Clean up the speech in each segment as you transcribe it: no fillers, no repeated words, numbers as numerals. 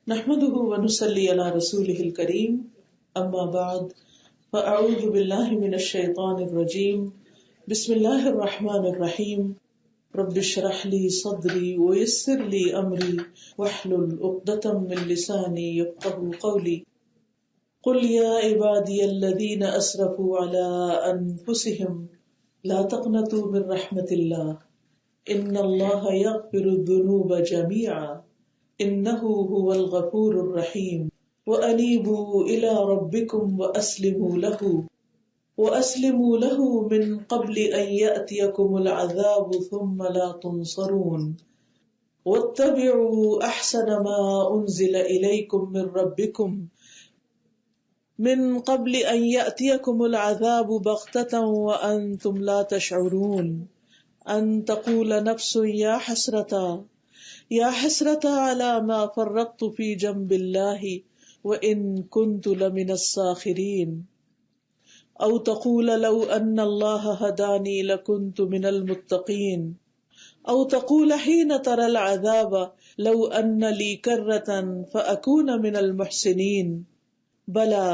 نحمده ونصلي على رسوله الكريم اما بعد فاعوذ بالله من الشيطان الرجيم بسم الله الرحمن الرحيم رب اشرح لي صدري ويسر لي امري واحلل عقدة من لساني يفقهوا قولي قل يا عبادي الذين اسرفوا على انفسهم لا تقنطوا من رحمة الله ان الله يغفر الذنوب جميعا انه هو الغفور الرحيم وانيبوا الى ربكم واسلموا له من قبل ان ياتيكم العذاب ثم لا تنصرون واتبعوا احسن ما انزل اليكم من ربكم من قبل ان ياتيكم العذاب بغتة وانتم لا تشعرون ان تقول نفس يا حسرة على ما فرطت في جنب الله وإن كنت لمن الساخرين أو تقول لو أن الله هداني لكنت من المتقين أو تقول حين ترى العذاب لو أن لي كرة فأكون من المحسنين بلى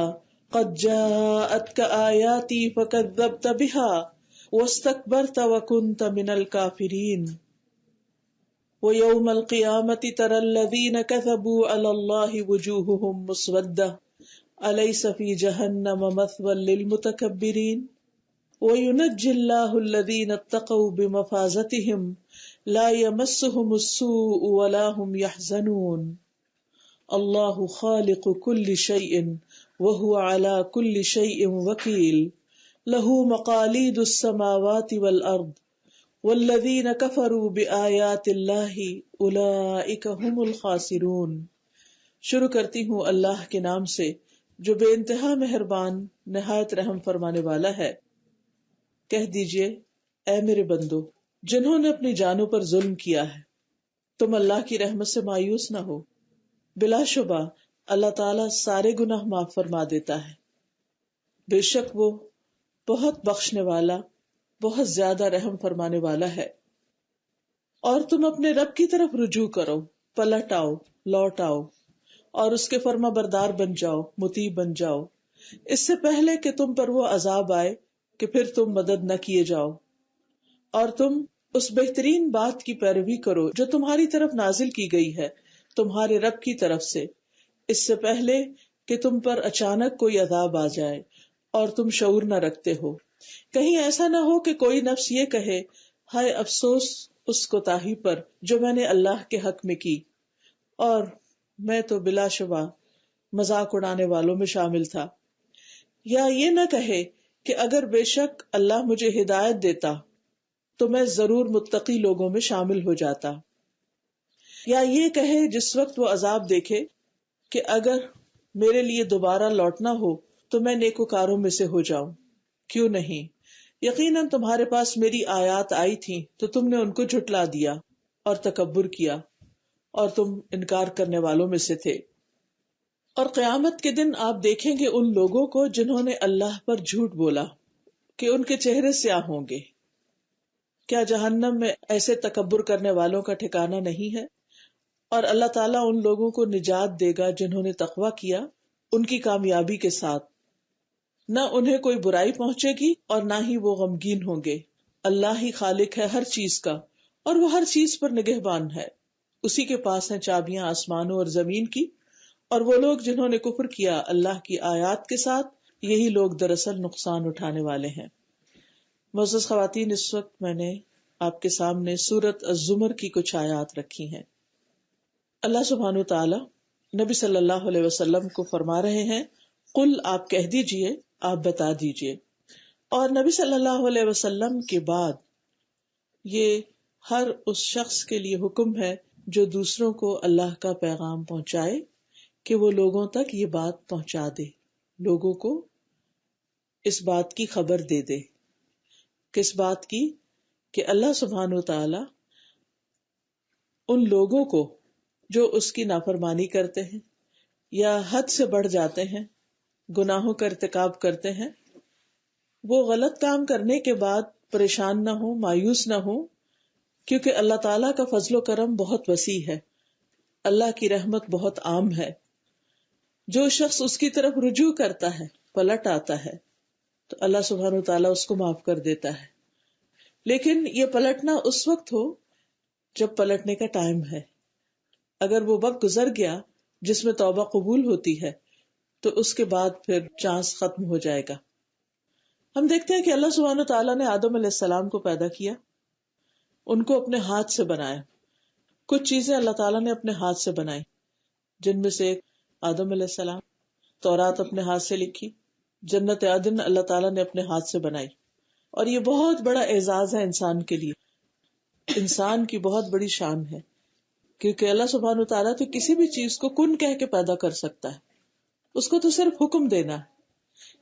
قد جاءتك آياتي فكذبت بها واستكبرت وكنت من الكافرين ويوم القيامة ترى الذين كذبوا على الله وجوههم مسودة أليس في جهنم مثوى للمتكبرين وينجي الله الذين اتقوا بمفازتهم لا يمسهم السوء ولا هم يحزنون الله خالق كل شيء وهو على كل شيء وكيل له مقاليد السماوات والأرض والذین کفروا بآیات اللہ اولئک هم الخاسرون۔ شروع کرتی ہوں اللہ کے نام سے جو بے انتہا مہربان نہایت رحم فرمانے والا ہے۔ کہہ دیجئے اے میرے بندو جنہوں نے اپنی جانوں پر ظلم کیا ہے تم اللہ کی رحمت سے مایوس نہ ہو، بلا شبہ اللہ تعالیٰ سارے گناہ معاف فرما دیتا ہے، بے شک وہ بہت بخشنے والا بہت زیادہ رحم فرمانے والا ہے۔ اور تم اپنے رب کی طرف رجوع کرو، پلٹ آؤ، لوٹ آؤ اور اس کے فرما بردار بن جاؤ، مطیع بن جاؤ، اس سے پہلے کہ تم پر وہ عذاب آئے کہ پھر تم مدد نہ کیے جاؤ۔ اور تم اس بہترین بات کی پیروی کرو جو تمہاری طرف نازل کی گئی ہے تمہارے رب کی طرف سے، اس سے پہلے کہ تم پر اچانک کوئی عذاب آ جائے اور تم شعور نہ رکھتے ہو۔ کہیں ایسا نہ ہو کہ کوئی نفس یہ کہے ہائے افسوس اس کوتاہی پر جو میں نے اللہ کے حق میں کی، اور میں تو بلا شبہ مذاق اڑانے والوں میں شامل تھا۔ یا یہ نہ کہے کہ اگر بے شک اللہ مجھے ہدایت دیتا تو میں ضرور متقی لوگوں میں شامل ہو جاتا۔ یا یہ کہے جس وقت وہ عذاب دیکھے کہ اگر میرے لیے دوبارہ لوٹنا ہو تو میں نیکوکاروں میں سے ہو جاؤں۔ کیوں نہیں، یقیناً تمہارے پاس میری آیات آئی تھیں تو تم نے ان کو جھٹلا دیا اور تکبر کیا اور تم انکار کرنے والوں میں سے تھے۔ اور قیامت کے دن آپ دیکھیں گے ان لوگوں کو جنہوں نے اللہ پر جھوٹ بولا کہ ان کے چہرے سیاہ ہوں گے۔ کیا جہنم میں ایسے تکبر کرنے والوں کا ٹھکانہ نہیں ہے؟ اور اللہ تعالیٰ ان لوگوں کو نجات دے گا جنہوں نے تقویٰ کیا ان کی کامیابی کے ساتھ، نہ انہیں کوئی برائی پہنچے گی اور نہ ہی وہ غمگین ہوں گے۔ اللہ ہی خالق ہے ہر چیز کا اور وہ ہر چیز پر نگہبان ہے، اسی کے پاس ہیں چابیاں آسمانوں اور زمین کی۔ اور وہ لوگ جنہوں نے کفر کیا اللہ کی آیات کے ساتھ، یہی لوگ دراصل نقصان اٹھانے والے ہیں۔ معزز خواتین، اس وقت میں نے آپ کے سامنے سورۃ الزمر کی کچھ آیات رکھی ہیں۔ اللہ سبحانہ وتعالی نبی صلی اللہ علیہ وسلم کو فرما رہے ہیں قل، آپ کہہ دیجئے، آپ بتا دیجئے۔ اور نبی صلی اللہ علیہ وسلم کے بعد یہ ہر اس شخص کے لیے حکم ہے جو دوسروں کو اللہ کا پیغام پہنچائے کہ وہ لوگوں تک یہ بات پہنچا دے، لوگوں کو اس بات کی خبر دے دے۔ کس بات کی؟ کہ اللہ سبحانہ وتعالی ان لوگوں کو جو اس کی نافرمانی کرتے ہیں یا حد سے بڑھ جاتے ہیں، گناہوں کا ارتکاب کرتے ہیں، وہ غلط کام کرنے کے بعد پریشان نہ ہو، مایوس نہ ہو، کیونکہ اللہ تعالیٰ کا فضل و کرم بہت وسیع ہے۔ اللہ کی رحمت بہت عام ہے. جو شخص اس کی طرف رجوع کرتا ہے، پلٹ آتا ہے، تو اللہ سبحانہ وتعالیٰ اس کو معاف کر دیتا ہے. لیکن یہ پلٹنا اس وقت ہو جب پلٹنے کا ٹائم ہے. اگر وہ وقت گزر گیا جس میں توبہ قبول ہوتی ہے تو اس کے بعد پھر چانس ختم ہو جائے گا. ہم دیکھتے ہیں کہ اللہ سبحانہ وتعالیٰ نے آدم علیہ السلام کو پیدا کیا، ان کو اپنے ہاتھ سے بنایا. کچھ چیزیں اللہ تعالیٰ نے اپنے ہاتھ سے بنائی، جن میں سے ایک آدم علیہ السلام. تورات اپنے ہاتھ سے لکھی، جنت عدن اللہ تعالیٰ نے اپنے ہاتھ سے بنائی. اور یہ بہت بڑا اعزاز ہے انسان کے لیے، انسان کی بہت بڑی شان ہے، کیونکہ اللہ سبحانہ وتعالیٰ تو کسی بھی چیز کو کن کہہ کے پیدا کر سکتا ہے، اس کو تو صرف حکم دینا ہے.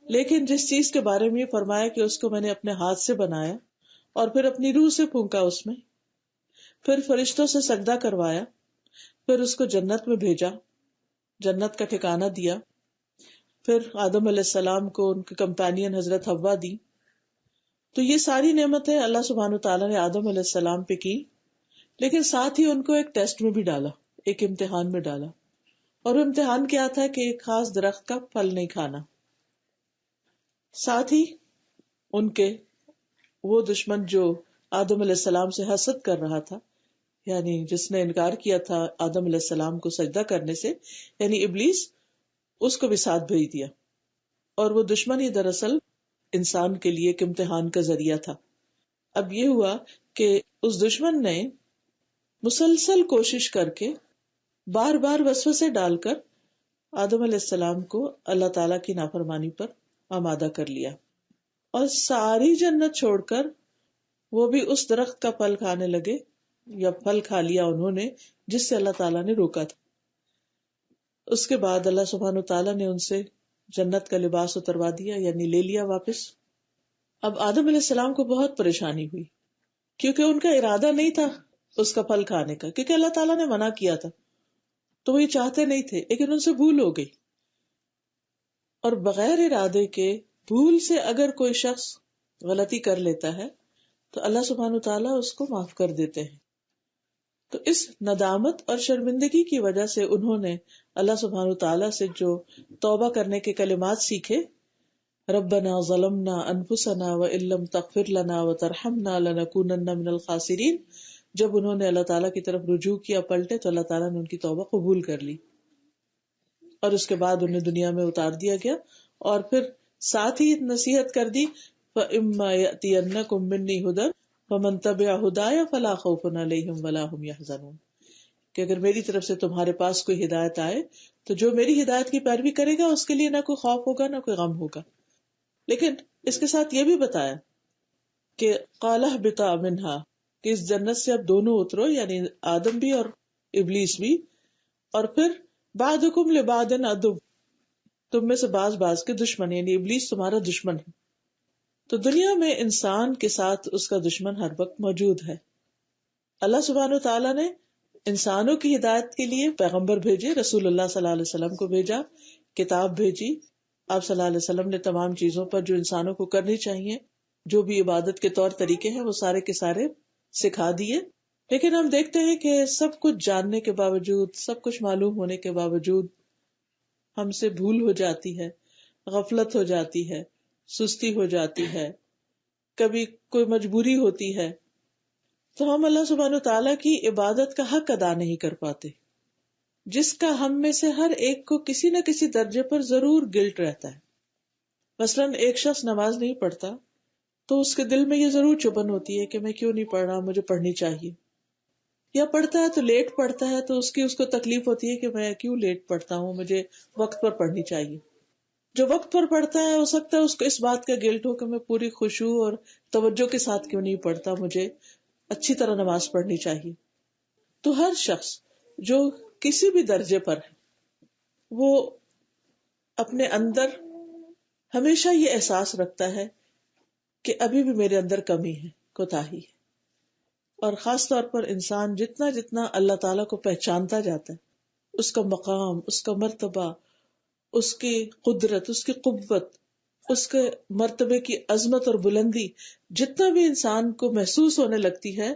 لیکن جس چیز کے بارے میں یہ فرمایا کہ اس کو میں نے اپنے ہاتھ سے بنایا اور پھر اپنی روح سے پھونکا اس میں، پھر فرشتوں سے سجدہ کروایا، پھر اس کو جنت میں بھیجا، جنت کا ٹھکانہ دیا، پھر آدم علیہ السلام کو ان کے کمپینین حضرت حوا دی. تو یہ ساری نعمتیں اللہ سبحانہ وتعالیٰ نے آدم علیہ السلام پہ کی، لیکن ساتھ ہی ان کو ایک ٹیسٹ میں بھی ڈالا، ایک امتحان میں ڈالا. اور وہ امتحان کیا تھا کہ ایک خاص درخت کا پھل نہیں کھانا. ساتھ ہی ان کے وہ دشمن جو آدم علیہ السلام سے حسد کر رہا تھا، یعنی جس نے انکار کیا تھا آدم علیہ السلام کو سجدہ کرنے سے، یعنی ابلیس، اس کو بھی ساتھ بھیج دیا. اور وہ دشمن ہی دراصل انسان کے لیے ایک امتحان کا ذریعہ تھا. اب یہ ہوا کہ اس دشمن نے مسلسل کوشش کر کے بار بار وسوسے ڈال کر آدم علیہ السلام کو اللہ تعالیٰ کی نافرمانی پر آمادہ کر لیا، اور ساری جنت چھوڑ کر وہ بھی اس درخت کا پھل کھانے لگے، یا پھل کھا لیا انہوں نے جس سے اللہ تعالیٰ نے روکا تھا. اس کے بعد اللہ سبحانہ تعالیٰ نے ان سے جنت کا لباس اتروا دیا، یعنی لے لیا واپس. اب آدم علیہ السلام کو بہت پریشانی ہوئی، کیونکہ ان کا ارادہ نہیں تھا اس کا پھل کھانے کا، کیونکہ اللہ تعالیٰ نے منع کیا تھا، تو وہ یہ چاہتے نہیں تھے، لیکن ان سے بھول ہو گئی. اور بغیر ارادے کے بھول سے اگر کوئی شخص غلطی کر لیتا ہے تو اللہ سبحانہ تعالیٰ اس کو معاف کر دیتے ہیں. تو اس ندامت اور شرمندگی کی وجہ سے انہوں نے اللہ سبحانہ تعالیٰ سے جو توبہ کرنے کے کلمات سیکھے، ربنا ظلمنا انفسنا وان لم تغفر لنا وترحمنا لنکونن من الخاسرین، جب انہوں نے اللہ تعالیٰ کی طرف رجوع کیا، پلٹے، تو اللہ تعالیٰ نے ان کی توبہ قبول کر لی، اور اس کے بعد انہیں دنیا میں اتار دیا گیا. اور پھر ساتھ ہی نصیحت کر دی، فَإِمَّا يَأْتِيَنَّكُم مِّنِّي هُدًى فَمَن تَبِعَ هُدَايَ فَلَا خَوْفٌ عَلَيْهِمْ وَلَا هُمْ يَحْزَنُونَ، کہ اگر میری طرف سے تمہارے پاس کوئی ہدایت آئے تو جو میری ہدایت کی پیروی کرے گا اس کے لیے نہ کوئی خوف ہوگا نہ کوئی غم ہوگا. لیکن اس کے ساتھ یہ بھی بتایا کہ قَالَ اهْبِطَا مِنْهَا، کہ اس جنت سے اب دونوں اترو، یعنی آدم بھی اور ابلیس بھی. اور پھر بَعْضُكُمْ لِبَعْضٍ عَدُوٌّ، تم میں سے بعض کے دشمن، یعنی ابلیس تمہارا دشمن ہے. تو دنیا میں انسان کے ساتھ اس کا دشمن ہر وقت موجود ہے. اللہ سبحانہ تعالیٰ نے انسانوں کی ہدایت کے لیے پیغمبر بھیجے، رسول اللہ صلی اللہ علیہ وسلم کو بھیجا، کتاب بھیجی. آپ صلی اللہ علیہ وسلم نے تمام چیزوں پر جو انسانوں کو کرنی چاہیے، جو بھی عبادت کے طور طریقے ہیں، وہ سارے کے سارے سکھا دیے. لیکن ہم دیکھتے ہیں کہ سب کچھ جاننے کے باوجود، سب کچھ معلوم ہونے کے باوجود ہم سے بھول ہو جاتی ہے، غفلت ہو جاتی ہے، سستی ہو جاتی ہے، کبھی کوئی مجبوری ہوتی ہے، تو ہم اللہ سبحانہ تعالیٰ کی عبادت کا حق ادا نہیں کر پاتے، جس کا ہم میں سے ہر ایک کو کسی نہ کسی درجے پر ضرور گلٹ رہتا ہے. مثلاً ایک شخص نماز نہیں پڑھتا تو اس کے دل میں یہ ضرور چبھن ہوتی ہے کہ میں کیوں نہیں پڑھ رہا، مجھے پڑھنی چاہیے. یا پڑھتا ہے تو لیٹ پڑھتا ہے تو اس کو تکلیف ہوتی ہے کہ میں کیوں لیٹ پڑھتا ہوں، مجھے وقت پر پڑھنی چاہیے. جو وقت پر پڑھتا ہے ہو سکتا ہے اس کو اس بات کا گلٹ ہو کہ میں پوری خشوع اور توجہ کے ساتھ کیوں نہیں پڑھتا، مجھے اچھی طرح نماز پڑھنی چاہیے. تو ہر شخص جو کسی بھی درجے پر ہے وہ اپنے اندر ہمیشہ یہ احساس رکھتا ہے کہ ابھی بھی میرے اندر کمی ہے، کوتاہی ہے. اور خاص طور پر انسان جتنا جتنا اللہ تعالیٰ کو پہچانتا جاتا ہے، اس کا مقام، اس کا مرتبہ، اس کی قدرت، اس کی قوت، اس کے مرتبے کی عظمت اور بلندی جتنا بھی انسان کو محسوس ہونے لگتی ہے،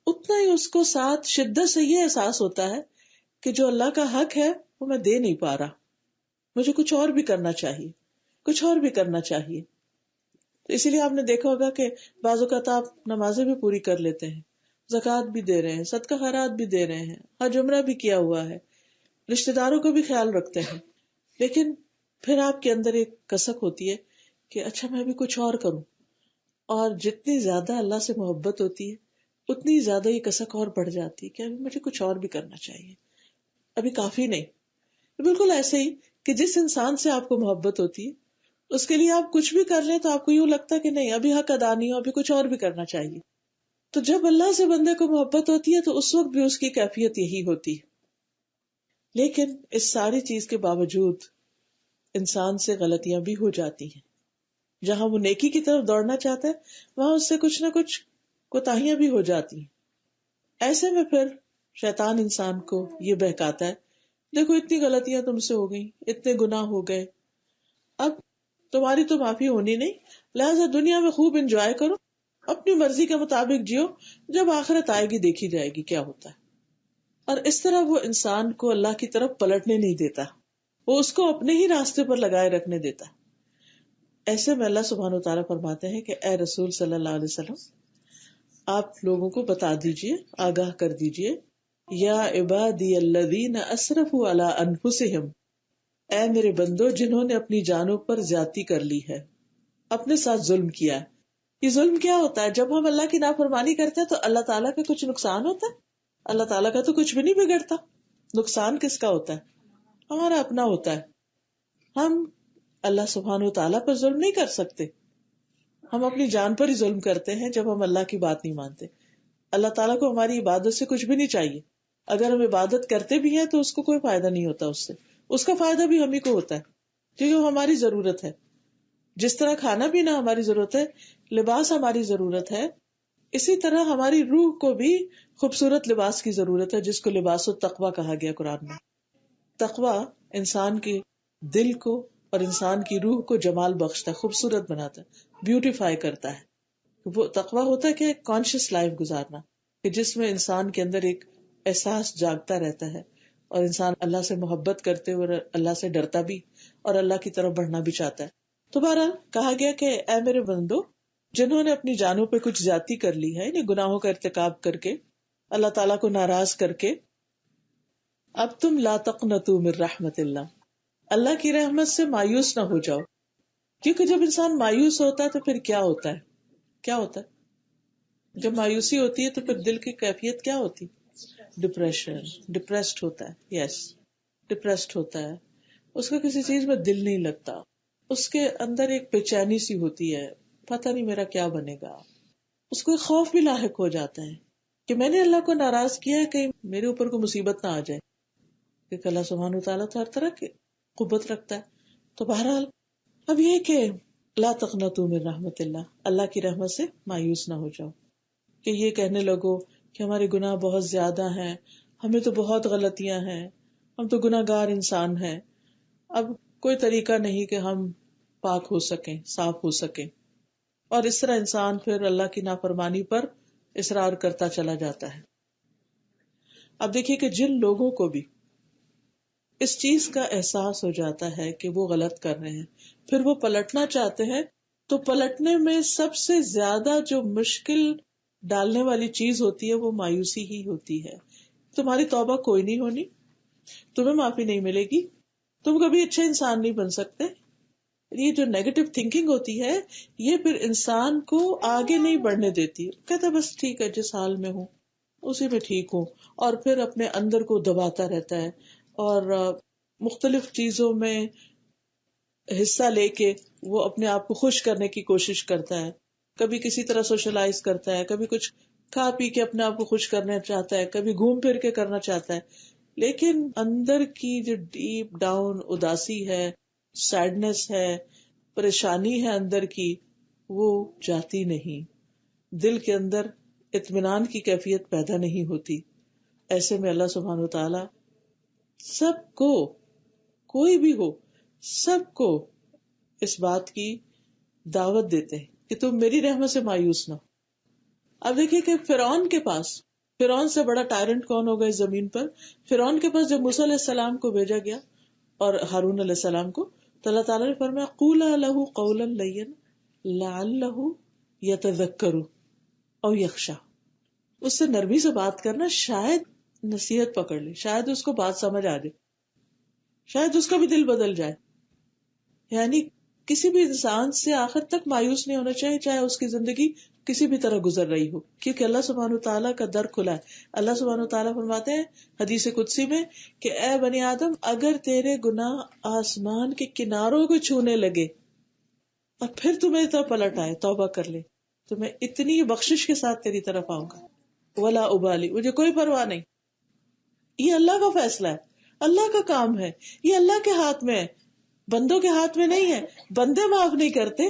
اتنا ہی اس کو ساتھ شدت سے یہ احساس ہوتا ہے کہ جو اللہ کا حق ہے وہ میں دے نہیں پا رہا، مجھے کچھ اور بھی کرنا چاہیے، کچھ اور بھی کرنا چاہیے. تو اسی لیے آپ نے دیکھا ہوگا کہ بعض اوقات آپ نمازیں بھی پوری کر لیتے ہیں، زکوٰۃ بھی دے رہے ہیں، صدقہ خیرات بھی دے رہے ہیں، حج عمرہ بھی کیا ہوا ہے، رشتہ داروں کو بھی خیال رکھتے ہیں، لیکن پھر آپ کے اندر ایک کسک ہوتی ہے کہ اچھا میں بھی کچھ اور کروں. اور جتنی زیادہ اللہ سے محبت ہوتی ہے اتنی زیادہ یہ کسک اور بڑھ جاتی ہے کہ ابھی مجھے کچھ اور بھی کرنا چاہیے، ابھی کافی نہیں. بالکل ایسے ہی کہ جس انسان سے آپ کو محبت ہوتی ہے اس کے لیے آپ کچھ بھی کر لیں تو آپ کو یوں لگتا ہے کہ نہیں ابھی حق ادا نہیں ہو، ابھی کچھ اور بھی کرنا چاہیے. تو جب اللہ سے بندے کو محبت ہوتی ہے تو اس وقت بھی اس کی کیفیت یہی ہوتی ہے. لیکن اس ساری چیز کے باوجود انسان سے غلطیاں بھی ہو جاتی ہیں. جہاں وہ نیکی کی طرف دوڑنا چاہتا ہے وہاں اس سے کچھ نہ کچھ کوتاہیاں بھی ہو جاتی ہیں. ایسے میں پھر شیطان انسان کو یہ بہکاتا ہے، دیکھو اتنی غلطیاں تم سے ہو گئی، اتنے گناہ ہو گئے، اب تمہاری تو معافی ہونی نہیں، لہٰذا دنیا میں خوب انجوائے کرو، اپنی مرضی کے مطابق جیو، جب آخرت آئے گی دیکھی جائے گی کیا ہوتا ہے. اور اس طرح وہ انسان کو اللہ کی طرف پلٹنے نہیں دیتا، وہ اس کو اپنے ہی راستے پر لگائے رکھنے دیتا. ایسے میں اللہ سبحانہ وتعالیٰ فرماتے ہیں کہ اے رسول صلی اللہ علیہ وسلم آپ لوگوں کو بتا دیجئے، آگاہ کر دیجئے، یا عبادی الذین اسرفوا علی انفسہم، اے میرے بندو جنہوں نے اپنی جانوں پر زیادتی کر لی ہے، اپنے ساتھ ظلم کیا ہے. یہ ظلم کیا ہوتا ہے؟ جب ہم اللہ کی نافرمانی کرتے ہیں تو اللہ تعالیٰ کا کچھ نقصان ہوتا ہے؟ اللہ تعالیٰ کا تو کچھ بھی نہیں بگڑتا. نقصان کس کا ہوتا ہے؟ ہمارا اپنا ہوتا ہے. ہم اللہ سبحانہ وتعالیٰ پر ظلم نہیں کر سکتے، ہم اپنی جان پر ہی ظلم کرتے ہیں جب ہم اللہ کی بات نہیں مانتے. اللہ تعالیٰ کو ہماری عبادت سے کچھ بھی نہیں چاہیے، اگر ہم عبادت کرتے بھی ہیں تو اس کو کوئی فائدہ نہیں ہوتا، اس سے اس کا فائدہ بھی ہم ہی کو ہوتا ہے کیونکہ وہ ہماری ضرورت ہے. جس طرح کھانا پینا ہماری ضرورت ہے، لباس ہماری ضرورت ہے، اسی طرح ہماری روح کو بھی خوبصورت لباس کی ضرورت ہے جس کو لباس التقویٰ کہا گیا قرآن میں. تقویٰ انسان کے دل کو اور انسان کی روح کو جمال بخشتا ہے، خوبصورت بناتا ہے، بیوٹیفائی کرتا ہے. وہ تقویٰ ہوتا ہے کہ ایک کانشیس لائف گزارنا، کہ جس میں انسان کے اندر ایک احساس جاگتا رہتا ہے اور انسان اللہ سے محبت کرتے ہوئے اللہ سے ڈرتا بھی اور اللہ کی طرف بڑھنا بھی چاہتا ہے. تو بہرحال کہا گیا کہ اے میرے بندو جنہوں نے اپنی جانوں پہ کچھ زیادتی کر لی ہے، یعنی گناہوں کا ارتکاب کر کے، اللہ تعالیٰ کو ناراض کر کے، اب تم لا تقنطوا من رحمت اللہ کی رحمت سے مایوس نہ ہو جاؤ. کیونکہ جب انسان مایوس ہوتا ہے تو پھر کیا ہوتا ہے؟ کیا ہوتا ہے جب مایوسی ہوتی ہے تو پھر دل کی کیفیت کیا ہوتی؟ ڈپریشن، ڈپریسڈ ہوتا ہے. یس، ڈپریسڈ ہوتا ہے، اس کا کسی چیز میں دل نہیں لگتا، اس کے اندر ایک بے چینی سی ہوتی ہے، پتہ نہیں میرا کیا بنے گا. اس کو ایک خوف بھی لاحق ہو جاتا ہے کہ میں نے اللہ کو ناراض کیا ہے، کہیں میرے اوپر کوئی مصیبت نہ آ جائے، کیونکہ اللہ سبحانہ وتعالیٰ تو ہر طرح کی قوت رکھتا ہے. تو بہرحال اب یہ کہ لا تقنطوا من رحمت اللہ کی رحمت سے مایوس نہ ہو جاؤ کہ یہ کہنے لگو کہ ہمارے گناہ بہت زیادہ ہیں، ہمیں تو بہت غلطیاں ہیں، ہم تو گناہ گار انسان ہیں، اب کوئی طریقہ نہیں کہ ہم پاک ہو سکیں، صاف ہو سکیں. اور اس طرح انسان پھر اللہ کی نافرمانی پر اصرار کرتا چلا جاتا ہے. اب دیکھیے کہ جن لوگوں کو بھی اس چیز کا احساس ہو جاتا ہے کہ وہ غلط کر رہے ہیں، پھر وہ پلٹنا چاہتے ہیں، تو پلٹنے میں سب سے زیادہ جو مشکل ڈالنے والی چیز ہوتی ہے وہ مایوسی ہی ہوتی ہے. تمہاری توبہ کوئی نہیں ہونی، تمہیں معافی نہیں ملے گی، تم کبھی اچھے انسان نہیں بن سکتے. یہ جو نیگیٹو تھنکنگ ہوتی ہے یہ پھر انسان کو آگے نہیں بڑھنے دیتی. کہتا بس ٹھیک ہے جس حال میں ہوں اسی میں ٹھیک ہوں، اور پھر اپنے اندر کو دباتا رہتا ہے اور مختلف چیزوں میں حصہ لے کے وہ اپنے آپ کو خوش کرنے کی کوشش کرتا ہے. کبھی کسی طرح سوشلائز کرتا ہے، کبھی کچھ کھا پی کے اپنے آپ کو خوش کرنا چاہتا ہے، کبھی گھوم پھر کے کرنا چاہتا ہے، لیکن اندر کی جو ڈیپ ڈاؤن اداسی ہے، سیڈنس ہے، پریشانی ہے اندر کی، وہ جاتی نہیں. دل کے اندر اطمینان کی کیفیت پیدا نہیں ہوتی. ایسے میں اللہ سبحانہ وتعالی سب کو، کوئی بھی ہو، سب کو اس بات کی دعوت دیتے ہیں کہ تم میری رحمت سے مایوس نہ ہو. اب دیکھیے کہ فرعون کے پاس فرعون سے بڑا ٹائرنٹ کون ہوگا اس زمین پر؟ فرعون کے پاس جب موسیٰ علیہ السلام کو بھیجا گیا اور ہارون علیہ السلام کو، تو اللہ تعالیٰ نے فرمایا قولا لہ قولا لینا لعلہ یتذکر او یخشی، اس سے نرمی سے بات کرنا، شاید نصیحت پکڑ لے، شاید اس کو بات سمجھ آ جائے، شاید اس کا بھی دل بدل جائے. یعنی کسی بھی انسان سے آخر تک مایوس نہیں ہونا چاہیے، چاہے اس کی زندگی کسی بھی طرح گزر رہی ہو، کیونکہ اللہ سبحانہ تعالیٰ کا در کھلا ہے. اللہ سبحانہ تعالیٰ فرماتے ہیں حدیث قدسی میں کہ اے بنی آدم، اگر تیرے گناہ آسمان کے کناروں کو چھونے لگے اور پھر تمہیں طرف پلٹ آئے، توبہ کر لے، تو میں اتنی بخشش کے ساتھ تیری طرف آؤں گا. ولا ابالی، مجھے کوئی پرواہ نہیں. یہ اللہ کا فیصلہ ہے، اللہ کا کام ہے، یہ اللہ کے ہاتھ میں ہے، بندوں کے ہاتھ میں نہیں ہے. بندے معاف نہیں کرتے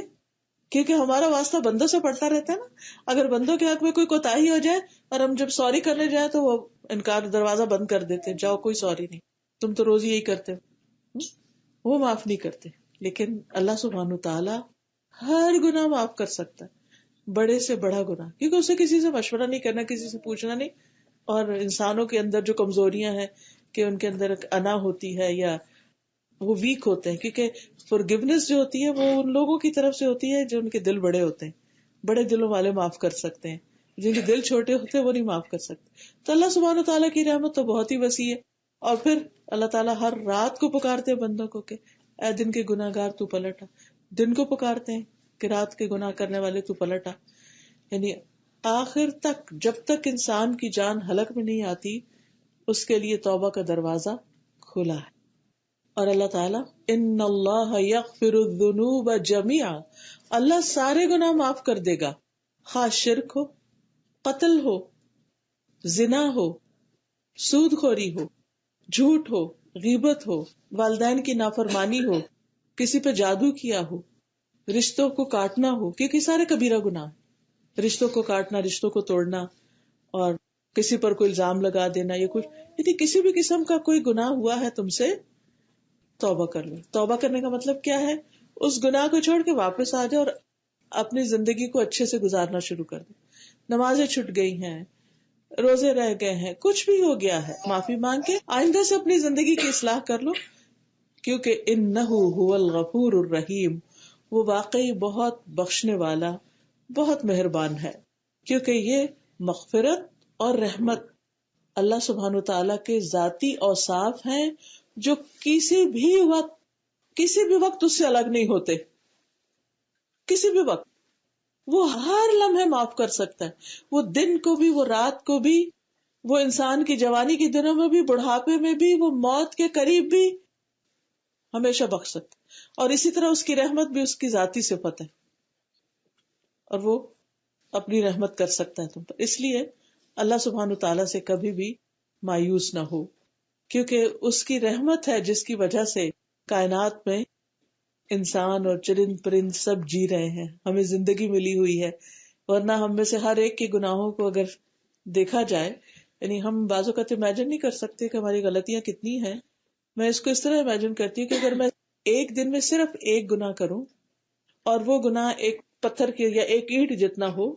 کیونکہ ہمارا واسطہ بندوں سے پڑتا رہتا ہے نا. اگر بندوں کے حق میں کوئی کوتاہی ہو جائے اور ہم جب سوری کرنے جائیں تو وہ انکار، دروازہ بند کر دیتے، جاؤ کوئی سوری نہیں، تم تو روز یہی کرتے ہو. وہ معاف نہیں کرتے. لیکن اللہ سبحانہ تعالیٰ ہر گناہ معاف کر سکتا ہے، بڑے سے بڑا گناہ، کیونکہ اسے کسی سے مشورہ نہیں کرنا، کسی سے پوچھنا نہیں. اور انسانوں کے اندر جو کمزوریاں ہیں کہ ان کے اندر ایک انا ہوتی ہے یا وہ ویک ہوتے ہیں، کیونکہ فورگیونیس جو ہوتی ہے وہ ان لوگوں کی طرف سے ہوتی ہے جو ان کے دل بڑے ہوتے ہیں. بڑے دلوں والے معاف کر سکتے ہیں، جن کے دل چھوٹے ہوتے ہیں وہ نہیں معاف کر سکتے. تو اللہ سبحانہ تعالیٰ کی رحمت تو بہت ہی وسیع ہے. اور پھر اللہ تعالیٰ ہر رات کو پکارتے ہیں بندوں کو کہ اے دن کے گناہ گار تو پلٹا. دن کو پکارتے ہیں کہ رات کے گناہ کرنے والے تو پلٹا. یعنی آخر تک جب تک انسان کی جان حلق میں نہیں آتی اس کے لیے توبہ کا دروازہ کھلا ہے. اور اللہ تعالیٰ ان اللہ یغفر الذنوب جميعا، اللہ سارے گناہ معاف کر دے گا، خواہ شرک ہو، قتل ہو، زنا ہو، سود خوری ہو، جھوٹ ہو، غیبت ہو، والدین کی نافرمانی ہو، کسی پہ جادو کیا ہو، رشتوں کو کاٹنا ہو، کیونکہ سارے کبیرہ گناہ، رشتوں کو کاٹنا، رشتوں کو توڑنا، اور کسی پر کوئی الزام لگا دینا یا کچھ، یعنی کسی بھی قسم کا کوئی گناہ ہوا ہے تم سے، توبہ کر لو. توبہ کرنے کا مطلب کیا ہے؟ اس گناہ کو چھوڑ کے واپس آ جاؤ اور اپنی زندگی کو اچھے سے گزارنا شروع کر دو. نمازیں چھٹ گئی ہیں، روزے رہ گئے ہیں، کچھ بھی ہو گیا ہے، معافی مانگ کے آئندہ سے اپنی زندگی کی اصلاح کر لو، کیونکہ انہ هو الغفور الرحیم، وہ واقعی بہت بخشنے والا، بہت مہربان ہے. کیونکہ یہ مغفرت اور رحمت اللہ سبحانہ تعالیٰ کے ذاتی اوصاف ہیں جو کسی بھی وقت اس سے الگ نہیں ہوتے. کسی بھی وقت وہ ہر لمحے معاف کر سکتا ہے، وہ دن کو بھی، وہ رات کو بھی، وہ انسان کی جوانی کے دنوں میں بھی، بڑھاپے میں بھی، وہ موت کے قریب بھی ہمیشہ بخش سکتا ہے. اور اسی طرح اس کی رحمت بھی اس کی ذاتی صفت ہے اور وہ اپنی رحمت کر سکتا ہے تم پر. اس لیے اللہ سبحانہ تعالیٰ سے کبھی بھی مایوس نہ ہو، کیونکہ اس کی رحمت ہے جس کی وجہ سے کائنات میں انسان اور چرند پرند سب جی رہے ہیں، ہمیں زندگی ملی ہوئی ہے. ورنہ ہم میں سے ہر ایک کے گناہوں کو اگر دیکھا جائے، یعنی ہم بعض اوقات امیجن نہیں کر سکتے کہ ہماری غلطیاں کتنی ہیں. میں اس کو اس طرح امیجن کرتی ہوں کہ اگر میں ایک دن میں صرف ایک گناہ کروں اور وہ گناہ ایک پتھر کے یا ایک اینٹ جتنا ہو،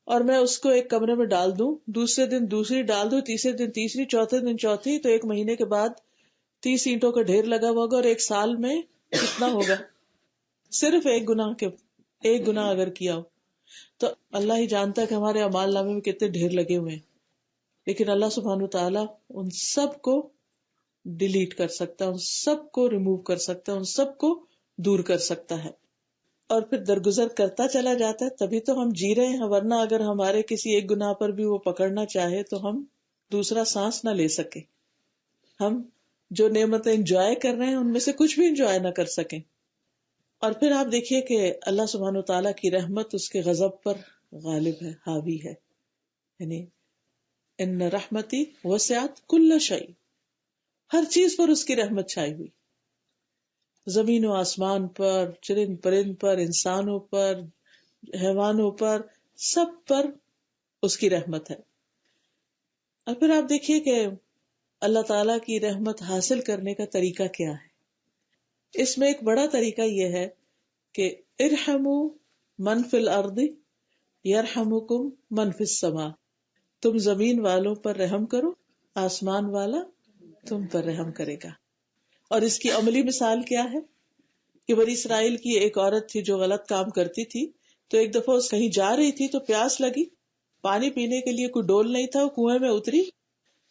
اور میں اس کو ایک کمرے میں ڈال دوں، دوسرے دن دوسری ڈال دوں، تیسرے دن تیسری، چوتھے دن چوتھی، تو ایک مہینے کے بعد 30 اینٹوں کا ڈھیر لگا ہوا ہوگا. اور ایک سال میں کتنا ہوگا؟ صرف ایک گناہ اگر کیا ہو تو اللہ ہی جانتا ہے کہ ہمارے اعمال نامے میں کتنے ڈھیر لگے ہوئے ہیں. لیکن اللہ سبحانہ تعالیٰ ان سب کو ڈیلیٹ کر سکتا ہے، ان سب کو ریموو کر سکتا ہے، ان سب کو دور کر سکتا ہے، اور پھر درگزر کرتا چلا جاتا ہے. تبھی تو ہم جی رہے ہیں، ورنہ اگر ہمارے کسی ایک گناہ پر بھی وہ پکڑنا چاہے تو ہم دوسرا سانس نہ لے سکیں، ہم جو نعمتیں انجوائے کر رہے ہیں ان میں سے کچھ بھی انجوائے نہ کر سکیں. اور پھر آپ دیکھیے کہ اللہ سبحانہ تعالیٰ کی رحمت اس کے غضب پر غالب ہے، حاوی ہے. یعنی ان رحمتی وسعت کل شیء، ہر چیز پر اس کی رحمت چھائی ہوئی، زمین و آسمان پر، چرند پرند پر، انسانوں پر، حیوانوں پر، سب پر اس کی رحمت ہے. اور پھر آپ دیکھیے کہ اللہ تعالیٰ کی رحمت حاصل کرنے کا طریقہ کیا ہے. اس میں ایک بڑا طریقہ یہ ہے کہ ارحموا من فی الارض یرحمکم من فی السماء. تم زمین والوں پر رحم کرو، آسمان والا تم پر رحم کرے گا. اور اس کی عملی مثال کیا ہے کہ بنی اسرائیل کی ایک عورت تھی جو غلط کام کرتی تھی، تو ایک دفعہ اس کہیں جا رہی تھی تو پیاس لگی، پانی پینے کے لیے کوئی ڈول نہیں تھا، وہ کنویں میں اتری،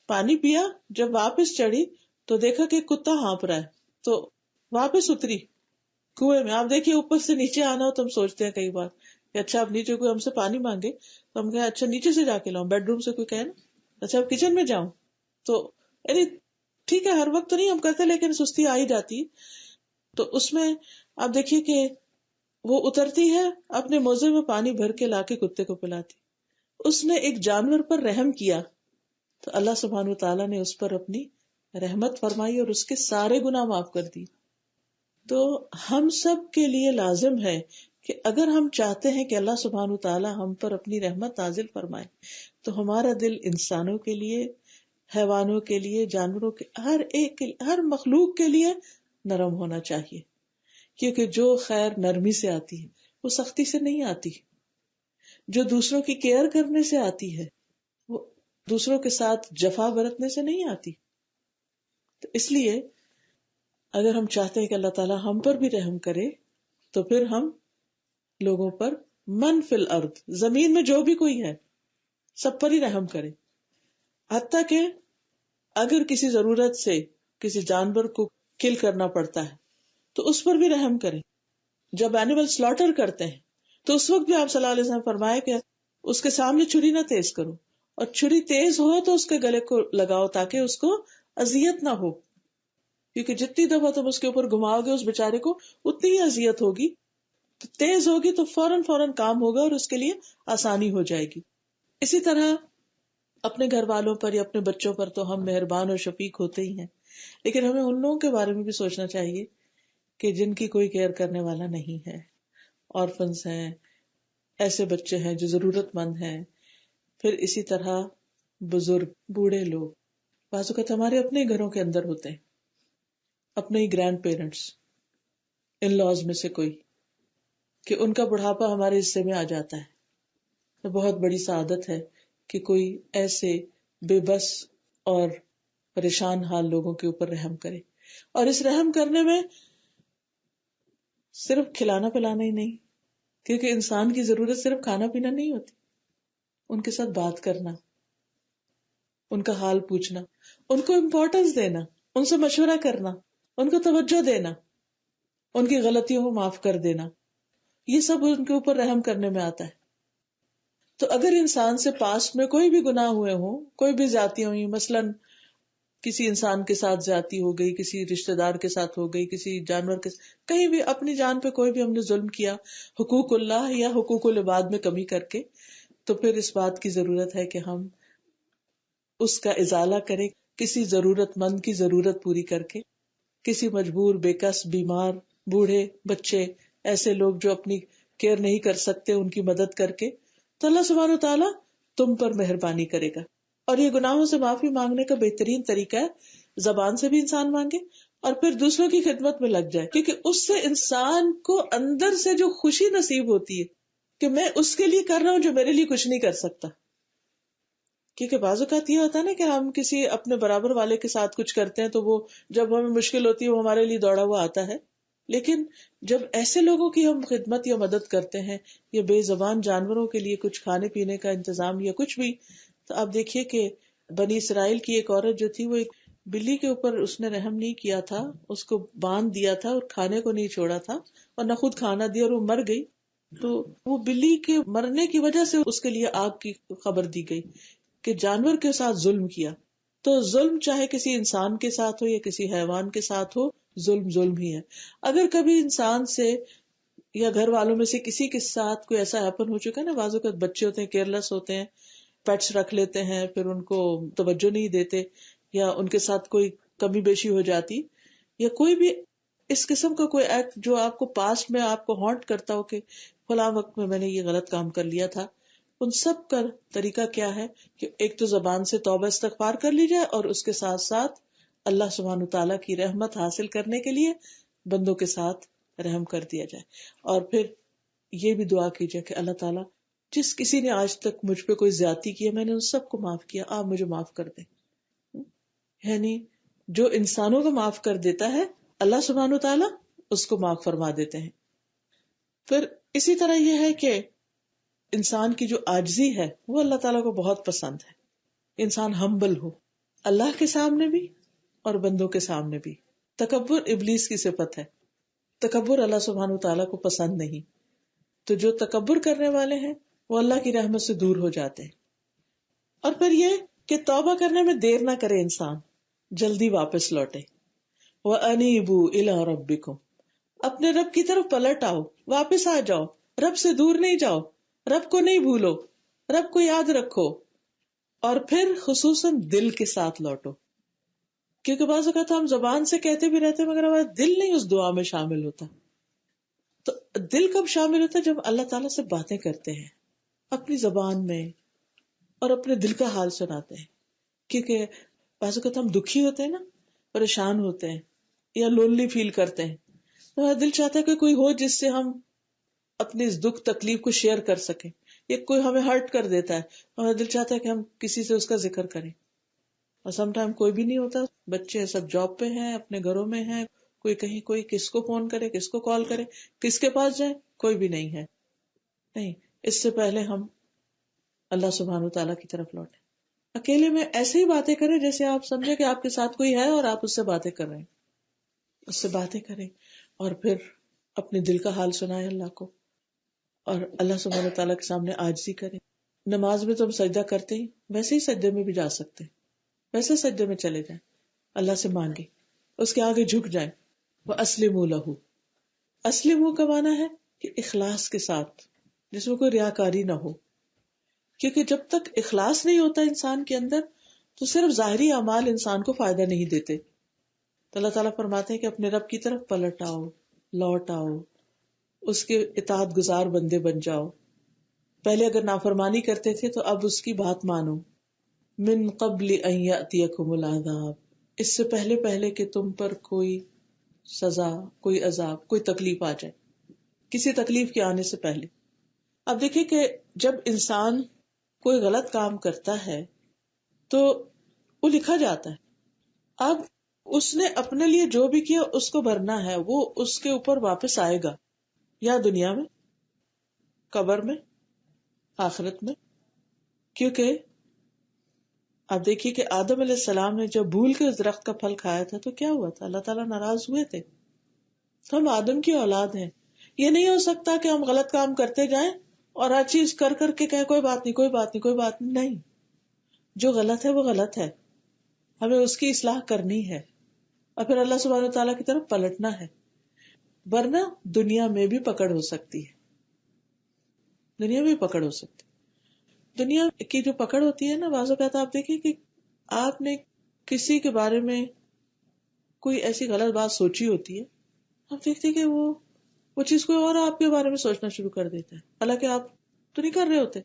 پانی پیا، جب واپس چڑھی تو دیکھا کہ کتا ہانپ رہا ہے، تو واپس اتری کنویں میں. آپ دیکھیے اوپر سے نیچے آنا ہو تو ہم سوچتے ہیں کئی بار کہ اچھا اب نیچے کوئی ہم سے پانی مانگے تو ہم کہیں اچھا نیچے سے جا کے لاؤں، بیڈ روم سے کوئی کہے نا اچھا اب کچن میں جاؤں، تو یعنی ٹھیک ہے ہر وقت تو نہیں ہم کرتے لیکن سستی آ ہی جاتی. تو اس میں آپ دیکھیے کہ وہ اترتی ہے، اپنے موزے میں پانی بھر کے لا کے کتے کو پلاتی. اس نے ایک جانور پر رحم کیا تو اللہ سبحانہ وتعالیٰ نے اس پر اپنی رحمت فرمائی اور اس کے سارے گناہ معاف کر دی. تو ہم سب کے لیے لازم ہے کہ اگر ہم چاہتے ہیں کہ اللہ سبحانہ وتعالیٰ ہم پر اپنی رحمت نازل فرمائے تو ہمارا دل انسانوں کے لیے، حیوانوں کے لیے، جانوروں کے، ہر ایک کے لیے، ہر مخلوق کے لیے نرم ہونا چاہیے. کیونکہ جو خیر نرمی سے آتی ہے وہ سختی سے نہیں آتی، جو دوسروں کی کیئر کرنے سے آتی ہے وہ دوسروں کے ساتھ جفا برتنے سے نہیں آتی. تو اس لیے اگر ہم چاہتے ہیں کہ اللہ تعالیٰ ہم پر بھی رحم کرے تو پھر ہم لوگوں پر، من فی الارض، زمین میں جو بھی کوئی ہے سب پر ہی رحم کرے. حتیٰ کہ اگر کسی ضرورت سے کسی جانور کو کل کرنا پڑتا ہے تو اس پر بھی رحم کرے. جب اینیمل سلاٹر کرتے ہیں تو اس وقت بھی آپ صلی اللہ علیہ وسلم فرمائے کہ اس کے سامنے چھری نہ تیز کرو، اور چھری تیز ہو تو اس کے گلے کو لگاؤ تاکہ اس کو اذیت نہ ہو، کیونکہ جتنی دفعہ تم اس کے اوپر گھماؤ گے اس بیچارے کو اتنی ہی اذیت ہوگی. تو تیز ہوگی تو فوراً کام ہوگا اور اس کے لیے آسانی ہو جائے گی. اسی طرح اپنے گھر والوں پر یا اپنے بچوں پر تو ہم مہربان اور شفیق ہوتے ہی ہیں، لیکن ہمیں ان لوگوں کے بارے میں بھی سوچنا چاہیے کہ جن کی کوئی کیئر کرنے والا نہیں ہے. آرفنز ہیں، ایسے بچے ہیں جو ضرورت مند ہیں. پھر اسی طرح بزرگ، بوڑھے لوگ، بعض اوقات ہمارے اپنے گھروں کے اندر ہوتے ہیں، اپنے ہی گرینڈ پیرنٹس، ان لاز میں سے کوئی، کہ ان کا بڑھاپا ہمارے حصے میں آ جاتا ہے. تو بہت بڑی سعادت ہے کہ کوئی ایسے بے بس اور پریشان حال لوگوں کے اوپر رحم کرے. اور اس رحم کرنے میں صرف کھلانا پلانا ہی نہیں، کیونکہ انسان کی ضرورت صرف کھانا پینا نہیں ہوتی، ان کے ساتھ بات کرنا، ان کا حال پوچھنا، ان کو امپورٹنس دینا، ان سے مشورہ کرنا، ان کو توجہ دینا، ان کی غلطیوں کو معاف کر دینا، یہ سب ان کے اوپر رحم کرنے میں آتا ہے. تو اگر انسان سے پاسٹ میں کوئی بھی گناہ ہوئے ہوں، کوئی بھی زیادتیاں ہوئی، مثلاً کسی انسان کے ساتھ زیادتی ہو گئی، کسی رشتہ دار کے ساتھ ہو گئی، کسی جانور کے ساتھ، کہیں بھی اپنی جان پہ کوئی بھی ہم نے ظلم کیا، حقوق اللہ یا حقوق العباد میں کمی کر کے، تو پھر اس بات کی ضرورت ہے کہ ہم اس کا ازالہ کریں، کسی ضرورت مند کی ضرورت پوری کر کے، کسی مجبور، بے کس، بیمار، بوڑھے، بچے، ایسے لوگ جو اپنی کیئر نہیں کر سکتے ان کی مدد کر کے، تو اللہ سبحانہ وتعالیٰ تم پر مہربانی کرے گا. اور یہ گناہوں سے معافی مانگنے کا بہترین طریقہ ہے زبان سے بھی انسان مانگے اور پھر دوسروں کی خدمت میں لگ جائے، کیونکہ اس سے انسان کو اندر سے جو خوشی نصیب ہوتی ہے کہ میں اس کے لیے کر رہا ہوں جو میرے لیے کچھ نہیں کر سکتا. کیونکہ بعض اوقات یہ ہوتا ہے نا کہ ہم کسی اپنے برابر والے کے ساتھ کچھ کرتے ہیں تو وہ جب ہمیں مشکل ہوتی ہے وہ ہمارے لیے دوڑا ہوا آتا ہے، لیکن جب ایسے لوگوں کی ہم خدمت یا مدد کرتے ہیں یا بے زبان جانوروں کے لیے کچھ کھانے پینے کا انتظام یا کچھ بھی، تو آپ دیکھیے کہ بنی اسرائیل کی ایک عورت جو تھی وہ ایک بلی کے اوپر اس نے رحم نہیں کیا تھا، اس کو باندھ دیا تھا اور کھانے کو نہیں چھوڑا تھا اور نہ خود کھانا دیا اور وہ مر گئی. تو وہ بلی کے مرنے کی وجہ سے اس کے لیے آگ کی خبر دی گئی کہ جانور کے ساتھ ظلم کیا. تو ظلم چاہے کسی انسان کے ساتھ ہو یا کسی حیوان کے ساتھ ہو، ظلم ہی ہے. اگر کبھی انسان سے یا گھر والوں میں سے کسی کے ساتھ کوئی ایسا ہیپن ہو چکا ہے نا، بعض اوقات بچے ہوتے ہیں کیئرلیس ہوتے ہیں، پیٹس رکھ لیتے ہیں پھر ان کو توجہ نہیں دیتے، یا ان کے ساتھ کوئی کمی بیشی ہو جاتی، یا کوئی بھی اس قسم کا کوئی ایکٹ جو آپ کو پاسٹ میں آپ کو ہانٹ کرتا ہو کہ فلاں وقت میں میں نے یہ غلط کام کر لیا تھا، ان سب کا طریقہ کیا ہے کہ ایک تو زبان سے توبہ استغفار کر لی جائے اور اس کے ساتھ ساتھ اللہ سبحانہ تعالیٰ کی رحمت حاصل کرنے کے لیے بندوں کے ساتھ رحم کر دیا جائے. اور پھر یہ بھی دعا کیجئے کہ اللہ تعالیٰ جس کسی نے آج تک مجھ پہ کوئی زیادتی کی ہے میں نے ان سب کو معاف کیا، آپ مجھے معاف کر دیں. یعنی جو انسانوں کو معاف کر دیتا ہے اللہ سبحانہ و تعالیٰ اس کو معاف فرما دیتے ہیں. پھر اسی طرح یہ ہے کہ انسان کی جو عاجزی ہے وہ اللہ تعالیٰ کو بہت پسند ہے. انسان ہمبل ہو اللہ کے سامنے بھی اور بندوں کے سامنے بھی. تکبر ابلیس کی صفت ہے. تکبر اللہ سبحانہ و تعالیٰ کو پسند نہیں. تو جو تکبر کرنے والے ہیں وہ اللہ کی رحمت سے دور ہو جاتے ہیں. اور پھر یہ کہ توبہ کرنے میں دیر نہ کرے انسان، جلدی واپس لوٹے. وَأَنِيبُوا إِلَىٰ رَبِّكُمْ، اپنے رب کی طرف پلٹ آؤ، واپس آ جاؤ، رب سے دور نہیں جاؤ، رب کو نہیں بھولو، رب کو یاد رکھو. اور پھر خصوصاً دل کے ساتھ لوٹو، کیونکہ بعض اوقات ہم زبان سے کہتے بھی رہتے ہیں مگر ہمارا دل نہیں اس دعا میں شامل ہوتا. تو دل کب شامل ہوتا ہے؟ جب اللہ تعالیٰ سے باتیں کرتے ہیں اپنی زبان میں اور اپنے دل کا حال سناتے ہیں. کیونکہ بعض اوقات ہم دکھی ہوتے ہیں نا، پریشان ہوتے ہیں یا لونلی فیل کرتے ہیں، تو ہمارا دل چاہتا ہے کہ کوئی ہو جس سے ہم اپنے اس دکھ تکلیف کو شیئر کر سکیں. یا کوئی ہمیں ہرٹ کر دیتا ہے، ہمارا دل چاہتا ہے کہ ہم کسی سے اس کا ذکر کریں. اور سم ٹائم کوئی بھی نہیں ہوتا، بچے سب جاب پہ ہیں، اپنے گھروں میں ہیں، کوئی کہیں، کوئی کس کو فون کرے، کس کو کال کرے، کس کے پاس جائے، کوئی بھی نہیں ہے. نہیں، اس سے پہلے ہم اللہ سبحانہ و تعالیٰ کی طرف لوٹیں. اکیلے میں ایسے ہی باتیں کریں جیسے آپ سمجھے کہ آپ کے ساتھ کوئی ہے اور آپ اس سے باتیں کر رہے ہیں. اس سے باتیں کریں اور پھر اپنے دل کا حال سنائیں اللہ کو، اور اللہ سبحانہ و تعالیٰ کے سامنے عاجزی کریں. نماز میں تو ہم سجدہ کرتے ہی، ویسے ہی سجدے میں بھی جا سکتے ہیں، ویسے سجدے میں چلے جائیں، اللہ سے مانگے، اس کے آگے جھک جائیں. وَأَسْلِمُوا لَهُ، اسلموا کا معنی ہے کہ اخلاص کے ساتھ، جس میں کوئی ریاکاری نہ ہو. کیونکہ جب تک اخلاص نہیں ہوتا انسان کے اندر تو صرف ظاہری اعمال انسان کو فائدہ نہیں دیتے. تو اللہ تعالیٰ فرماتے ہیں کہ اپنے رب کی طرف پلٹ آؤ، لوٹ آؤ، اس کے اطاعت گزار بندے بن جاؤ. پہلے اگر نافرمانی کرتے تھے تو اب اس کی بات مانو. من قبل ان یأتیکم العذاب، اس سے پہلے کہ تم پر کوئی سزا، کوئی عذاب، کوئی تکلیف آ جائے، کسی تکلیف کے آنے سے پہلے. اب دیکھیں کہ جب انسان کوئی غلط کام کرتا ہے تو وہ لکھا جاتا ہے. اب اس نے اپنے لیے جو بھی کیا اس کو بھرنا ہے، وہ اس کے اوپر واپس آئے گا، یا دنیا میں، قبر میں، آخرت میں. کیونکہ آپ دیکھیے کہ آدم علیہ السلام نے جب بھول کے اس درخت کا پھل کھایا تھا تو کیا ہوا تھا؟ اللہ تعالیٰ ناراض ہوئے تھے. ہم آدم کی اولاد ہیں. یہ نہیں ہو سکتا کہ ہم غلط کام کرتے جائیں اور ہر چیز کر کر کے کہیں کوئی بات نہیں، کوئی بات نہیں، کوئی بات نہیں. نہیں، جو غلط ہے وہ غلط ہے، ہمیں اس کی اصلاح کرنی ہے اور پھر اللہ سبحانہ تعالیٰ کی طرف پلٹنا ہے. ورنہ دنیا میں بھی پکڑ ہو سکتی ہے، دنیا میں بھی پکڑ ہو سکتی. دنیا کی جو پکڑ ہوتی ہے نا، بعض اوقات آپ دیکھیں کہ آپ نے کسی کے بارے میں کوئی ایسی غلط بات سوچی ہوتی ہے، آپ دیکھتے کہ وہ چیز کوئی اور آپ کے بارے میں سوچنا شروع کر دیتا ہے، حالانکہ آپ تو نہیں کر رہے ہوتے.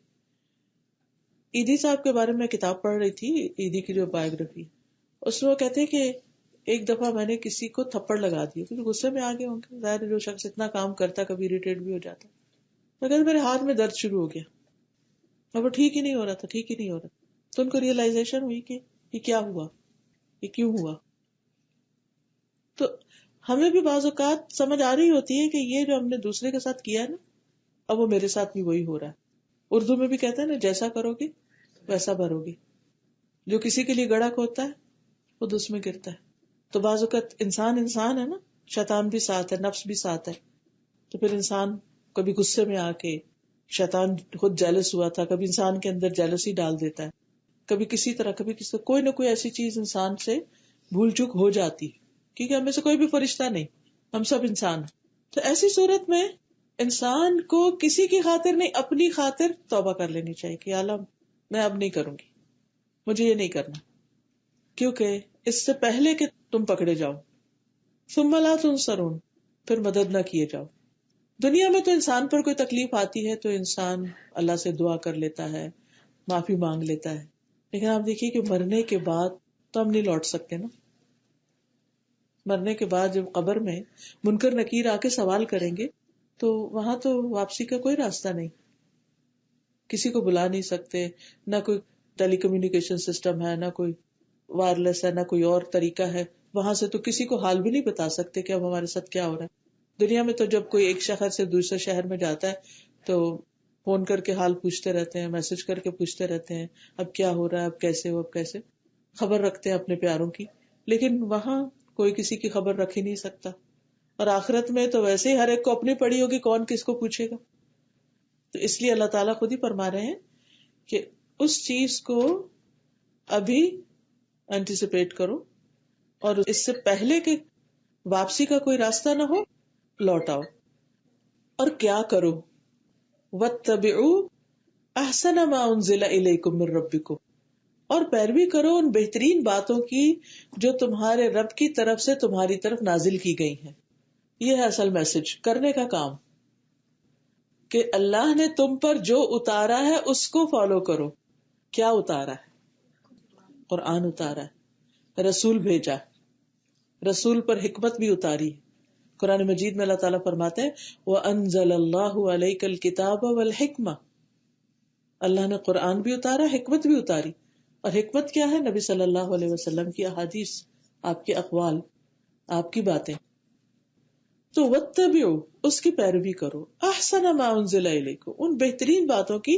ایدی صاحب کے بارے میں کتاب پڑھ رہی تھی، ایدی کی جو بایوگرافی، اس میں وہ کہتے ہیں کہ ایک دفعہ میں نے کسی کو تھپڑ لگا دیا کیونکہ غصے میں آگے ہوں گے، ظاہر جو شخص اتنا کام کرتا کبھی اریٹیٹ بھی ہو جاتا. میں کہتے میرے ہاتھ میں درد شروع ہو گیا اور وہ ٹھیک ہی نہیں ہو رہا تھا، ٹھیک ہی نہیں ہو رہا. تو ان کو ریئلائزیشن ہوئی کہ یہ کیا ہوا، یہ کیوں ہوا. تو ہمیں بھی بعض اوقات سمجھ آ رہی ہوتی ہے کہ یہ جو ہم نے دوسرے کے ساتھ کیا ہے نا، اب وہ میرے ساتھ بھی وہی ہو رہا ہے. اردو میں بھی کہتے ہیں نا، جیسا کرو گے ویسا بھرو گے. جو کسی کے لیے گڑھا کھودتا ہے خود اس میں گرتا ہے. تو بعض اوقات انسان ہے نا، شیطان بھی ساتھ ہے، نفس بھی ساتھ ہے. تو پھر انسان کبھی غصے میں آ کے، شیطان خود جیلس ہوا تھا، کبھی انسان کے اندر جیلسی ڈال دیتا ہے، کبھی کسی طرح، کبھی کسی کوئی نہ کوئی ایسی چیز انسان سے بھول چک ہو جاتی، کیونکہ ہم میں سے کوئی بھی فرشتہ نہیں، ہم سب انسان ہیں. تو ایسی صورت میں انسان کو کسی کی خاطر نہیں، اپنی خاطر توبہ کر لینی چاہیے کہ اللہ میں اب نہیں کروں گی، مجھے یہ نہیں کرنا. کیونکہ اس سے پہلے کہ تم پکڑے جاؤ، ثم لا تنصرون، پھر مدد نہ کیے جاؤ. دنیا میں تو انسان پر کوئی تکلیف آتی ہے تو انسان اللہ سے دعا کر لیتا ہے، معافی مانگ لیتا ہے. لیکن آپ دیکھیے کہ مرنے کے بعد تو ہم نہیں لوٹ سکتے نا. مرنے کے بعد جب قبر میں منکر نکیر آ کے سوال کریں گے تو وہاں تو واپسی کا کوئی راستہ نہیں. کسی کو بلا نہیں سکتے، نہ کوئی ٹیلی کمیونیکیشن سسٹم ہے، نہ کوئی وائرلیس ہے، نہ کوئی اور طریقہ ہے. وہاں سے تو کسی کو حال بھی نہیں بتا سکتے کہ اب ہمارے ساتھ کیا ہو رہا ہے. دنیا میں تو جب کوئی ایک شہر سے دوسرے شہر میں جاتا ہے تو فون کر کے حال پوچھتے رہتے ہیں، میسج کر کے پوچھتے رہتے ہیں اب کیا ہو رہا ہے، اب کیسے ہو، اب کیسے، خبر رکھتے ہیں اپنے پیاروں کی. لیکن وہاں کوئی کسی کی خبر رکھ ہی نہیں سکتا. اور آخرت میں تو ویسے ہی ہر ایک کو اپنی پڑی ہوگی، کون کس کو پوچھے گا. تو اس لیے اللہ تعالیٰ خود ہی فرما رہے ہیں کہ اس چیز کو ابھی اینٹیسپیٹ کرو، اور اس سے پہلے کہ واپسی کا کوئی راستہ نہ ہو لوٹ آؤ. اور کیا کرو، وَاتَّبِعُوا أَحْسَنَ مَا أُنزِلَ إِلَيْكُم مِّن رَّبِّكُم، اور پیروی کرو ان بہترین باتوں کی جو تمہارے رب کی طرف سے تمہاری طرف نازل کی گئی ہیں. یہ ہے اصل میسج کرنے کا کام، کہ اللہ نے تم پر جو اتارا ہے اس کو فالو کرو. کیا اتارا ہے؟ قرآن اتارا ہے، رسول بھیجا، رسول پر حکمت بھی اتاری. قرآن مجید میں اللہ تعالیٰ فرماتے ہیں وَأَنزَلَ اللَّهُ عَلَيْكَ الْكِتَابَ وَالْحِكْمَةَ، اللہ نے قرآن بھی اتارا، حکمت بھی اتاری. اور حکمت کیا ہے؟ نبی صلی اللہ علیہ وسلم کی احادیث، آپ کے اقوال، آپ کی باتیں. تو وَاتَّبِعُوا، اس کی پیروی کرو، احسن ما انزل الیکم، ان بہترین باتوں کی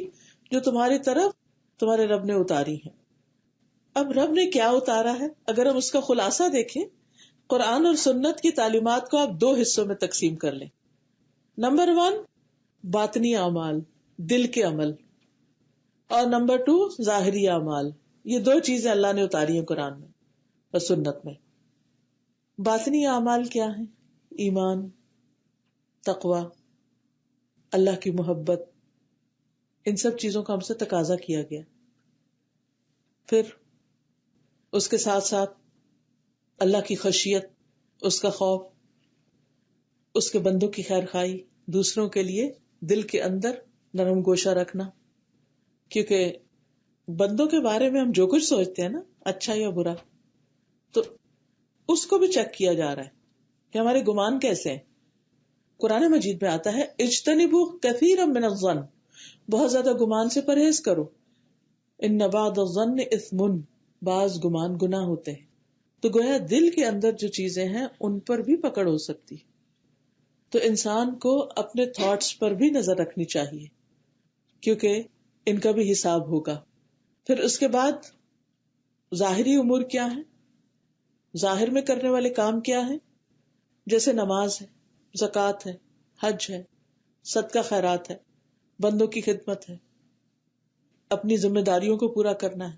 جو تمہاری طرف تمہارے رب نے اتاری ہیں. اب رب نے کیا اتارا ہے؟ اگر ہم اس کا خلاصہ دیکھیں، قرآن اور سنت کی تعلیمات کو آپ دو حصوں میں تقسیم کر لیں. نمبر 1 باطنی اعمال، دل کے عمل، اور نمبر 2 ظاہری اعمال. یہ دو چیزیں اللہ نے اتاری ہیں قرآن میں اور سنت میں. باطنی اعمال کیا ہیں؟ ایمان، تقوی، اللہ کی محبت، ان سب چیزوں کا ہم سے تقاضا کیا گیا. پھر اس کے ساتھ ساتھ اللہ کی خشیت، اس کا خوف، اس کے بندوں کی خیر خواہی، دوسروں کے لیے دل کے اندر نرم گوشہ رکھنا. کیونکہ بندوں کے بارے میں ہم جو کچھ سوچتے ہیں نا، اچھا یا برا، تو اس کو بھی چیک کیا جا رہا ہے کہ ہمارے گمان کیسے ہیں. قرآن مجید میں آتا ہے اجتنبوا کثیرا من الظن، بہت زیادہ گمان سے پرہیز کرو. ان بعض الظن اثم، بعض گمان گناہ ہوتے ہیں. تو گویا دل کے اندر جو چیزیں ہیں ان پر بھی پکڑ ہو سکتی. تو انسان کو اپنے تھاٹس پر بھی نظر رکھنی چاہیے، کیونکہ ان کا بھی حساب ہوگا. پھر اس کے بعد ظاہری امور کیا ہیں؟ ظاہر میں کرنے والے کام کیا ہیں؟ جیسے نماز ہے، زکوٰۃ ہے، حج ہے، صدقہ خیرات ہے، بندوں کی خدمت ہے، اپنی ذمہ داریوں کو پورا کرنا ہے.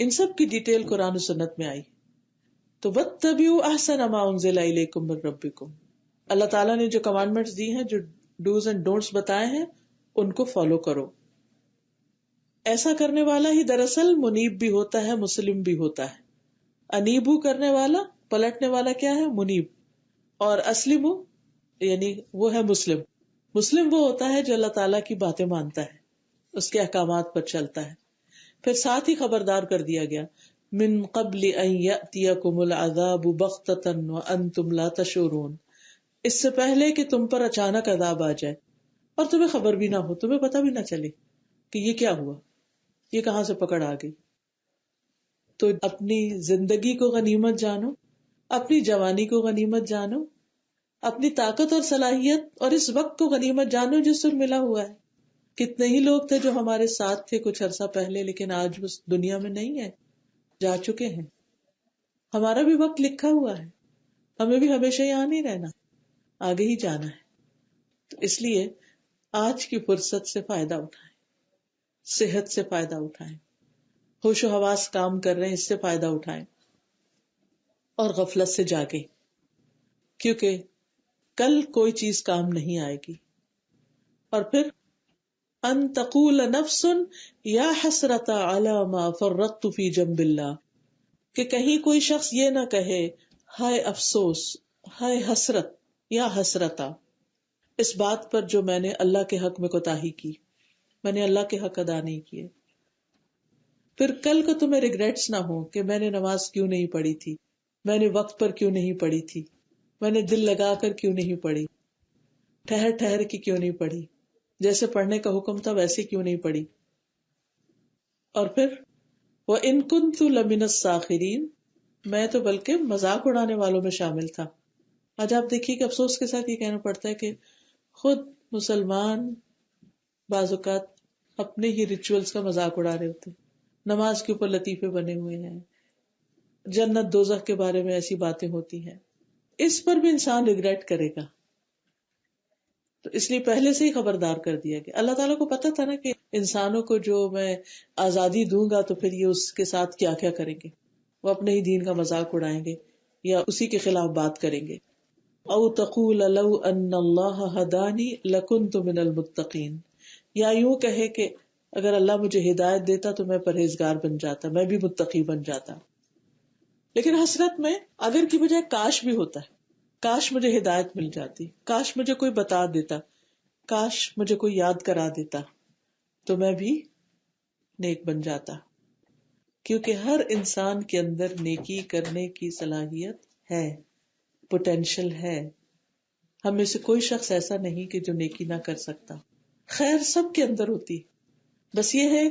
ان سب کی ڈیٹیل قرآن و سنت میں آئی. تو وَاتَّبِعُوا أَحْسَنَ مَا أُنزِلَ إِلَيْكُم مِّن رَّبِّكُم، اللہ تعالیٰ نے جو کمانڈمنٹس دی ہیں، جو ڈوز اینڈ ڈونٹس بتائے ہیں، ان کو فالو کرو. ایسا کرنے والا ہی دراصل منیب بھی ہوتا ہے، مسلم بھی ہوتا ہے. انیبو کرنے والا، پلٹنے والا کیا ہے؟ منیب. اور اسلمو یعنی وہ ہے مسلم. مسلم وہ ہوتا ہے جو اللہ تعالیٰ کی باتیں مانتا ہے، اس کے احکامات پر چلتا ہے. پھر ساتھ ہی خبردار کر دیا گیا من قبل ان یأتیکم العذاب بغتۃ وانتم لا تشعرون، اس سے پہلے کہ تم پر اچانک عذاب آ جائے اور تمہیں خبر بھی نہ ہو، تمہیں پتہ بھی نہ چلے کہ یہ کیا ہوا، یہ کہاں سے پکڑ آ گئی. تو اپنی زندگی کو غنیمت جانو، اپنی جوانی کو غنیمت جانو، اپنی طاقت اور صلاحیت اور اس وقت کو غنیمت جانو جو سر ملا ہوا ہے. کتنے ہی لوگ تھے جو ہمارے ساتھ تھے کچھ عرصہ پہلے، لیکن آج وہ دنیا میں نہیں ہے، جا چکے ہیں. ہمارا بھی وقت لکھا ہوا ہے، ہمیں بھی ہمیشہ یہاں نہیں رہنا، آگے ہی جانا ہے. تو اس لیے آج کی فرصت سے فائدہ اٹھائیں، صحت سے فائدہ اٹھائیں، ہوش و حواس کام کر رہے ہیں، اس سے فائدہ اٹھائیں، اور غفلت سے جاگیں، کیونکہ کل کوئی چیز کام نہیں آئے گی. اور پھر ان تقول نفس یا حسرت علی ما فرطت فی جنب اللہ، کہ کہیں کوئی شخص یہ نہ کہے ہائے افسوس، ہائے حسرت یا حسرتا، اس بات پر جو میں نے اللہ کے حق میں کوتاہی کی، میں نے اللہ کے حق ادا نہیں کیے. پھر کل کو تمہیں ریگریٹس نہ ہو کہ میں نے نماز کیوں نہیں پڑھی تھی، میں نے وقت پر کیوں نہیں پڑھی تھی، میں نے دل لگا کر کیوں نہیں پڑھی، ٹھہر ٹھہر کے کیوں نہیں پڑھی. جیسے پڑھنے کا حکم تھا ویسے کیوں نہیں پڑھی؟ اور پھر وَإِن كُنتُ لَمِنَ السَّاخِرِينَ، میں تو بلکہ مذاق اڑانے والوں میں شامل تھا. آج آپ دیکھیے کہ افسوس کے ساتھ یہ کہنا پڑتا ہے کہ خود مسلمان بعض اوقات اپنے ہی ریچولز کا مذاق اڑا رہے ہوتے ہیں. نماز کے اوپر لطیفے بنے ہوئے ہیں، جنت دوزخ کے بارے میں ایسی باتیں ہوتی ہیں، اس پر بھی انسان ریگریٹ کرے گا. تو اس لیے پہلے سے ہی خبردار کر دیا گیا. اللہ تعالیٰ کو پتا تھا نا کہ انسانوں کو جو میں آزادی دوں گا تو پھر یہ اس کے ساتھ کیا کیا کریں گے. وہ اپنے ہی دین کا مذاق اڑائیں گے یا اسی کے خلاف بات کریں گے. او تقول لو ان اللہ ہدانی لکنت من المتقین، یا یوں کہے کہ اگر اللہ مجھے ہدایت دیتا تو میں پرہیزگار بن جاتا، میں بھی متقی بن جاتا. لیکن حسرت میں اگر کی بجائے کاش بھی ہوتا ہے. کاش مجھے ہدایت مل جاتی، کاش مجھے کوئی بتا دیتا، کاش مجھے کوئی یاد کرا دیتا تو میں بھی نیک بن جاتا. کیونکہ ہر انسان کے اندر نیکی کرنے کی صلاحیت ہے، پوٹینشل ہے. ہم میں سے کوئی شخص ایسا نہیں کہ جو نیکی نہ کر سکتا. خیر سب کے اندر ہوتی، بس یہ ہے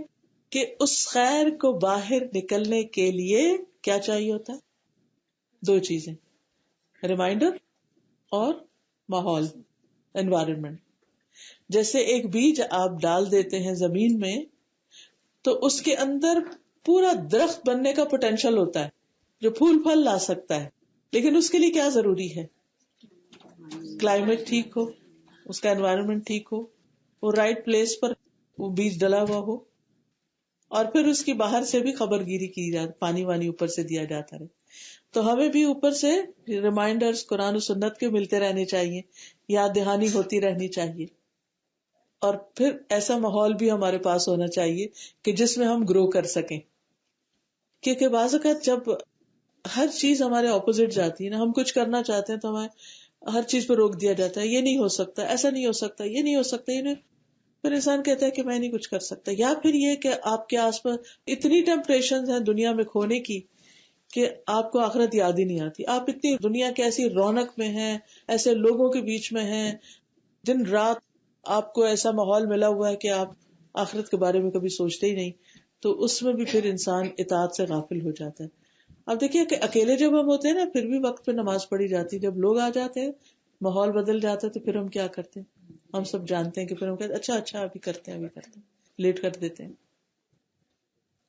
کہ اس خیر کو باہر نکلنے کے لیے کیا چاہیے ہوتا ہے؟ دو چیزیں، ریمائنڈر اور ماحول، انوائرمنٹ. جیسے ایک بیج آپ ڈال دیتے ہیں زمین میں تو اس کے اندر پورا درخت بننے کا پوٹینشل ہوتا ہے جو پھول پھل لا سکتا ہے. لیکن اس کے لیے کیا ضروری ہے؟ کلائمیٹ ٹھیک ہو، اس کا انوائرمنٹ ٹھیک ہو، وہ رائٹ پلیس پر وہ بیج ڈلا ہوا ہو، اور پھر اس کی باہر سے بھی خبر گیری کی جائے، پانی وانی اوپر سے دیا جاتا رہے. تو ہمیں بھی اوپر سے ریمائنڈرز قرآن و سنت کے ملتے رہنے چاہیے، یاد دہانی ہوتی رہنی چاہیے، اور پھر ایسا ماحول بھی ہمارے پاس ہونا چاہیے کہ جس میں ہم گرو کر سکیں. کیونکہ بعض اوقات جب ہر چیز ہمارے اپوزٹ جاتی ہے نا، ہم کچھ کرنا چاہتے ہیں تو ہمیں ہر چیز پہ روک دیا جاتا ہے، یہ نہیں ہو سکتا، ایسا نہیں ہو سکتا، یہ نہیں ہو سکتا، یہ نہیں. پھر انسان کہتا ہے کہ میں نہیں کچھ کر سکتا. یا پھر یہ کہ آپ کے آس پاس اتنی ٹیمپٹیشنز ہیں دنیا میں کھونے کی کہ آپ کو آخرت یاد ہی نہیں آتی. آپ اتنی دنیا کی ایسی رونق میں ہیں، ایسے لوگوں کے بیچ میں ہیں، دن رات آپ کو ایسا ماحول ملا ہوا ہے کہ آپ آخرت کے بارے میں کبھی سوچتے ہی نہیں. تو اس میں بھی پھر انسان اطاعت سے غافل ہو جاتا ہے. اب دیکھیے کہ اکیلے جب ہم ہوتے ہیں نا پھر بھی وقت پہ نماز پڑھی جاتی. جب لوگ آ جاتے ہیں، ماحول بدل جاتا ہے، تو پھر ہم کیا کرتے ہیں؟ ہم سب جانتے ہیں کہ پھر ہم کہتے ہیں اچھا ابھی کرتے ہیں، لیٹ کر دیتے ہیں.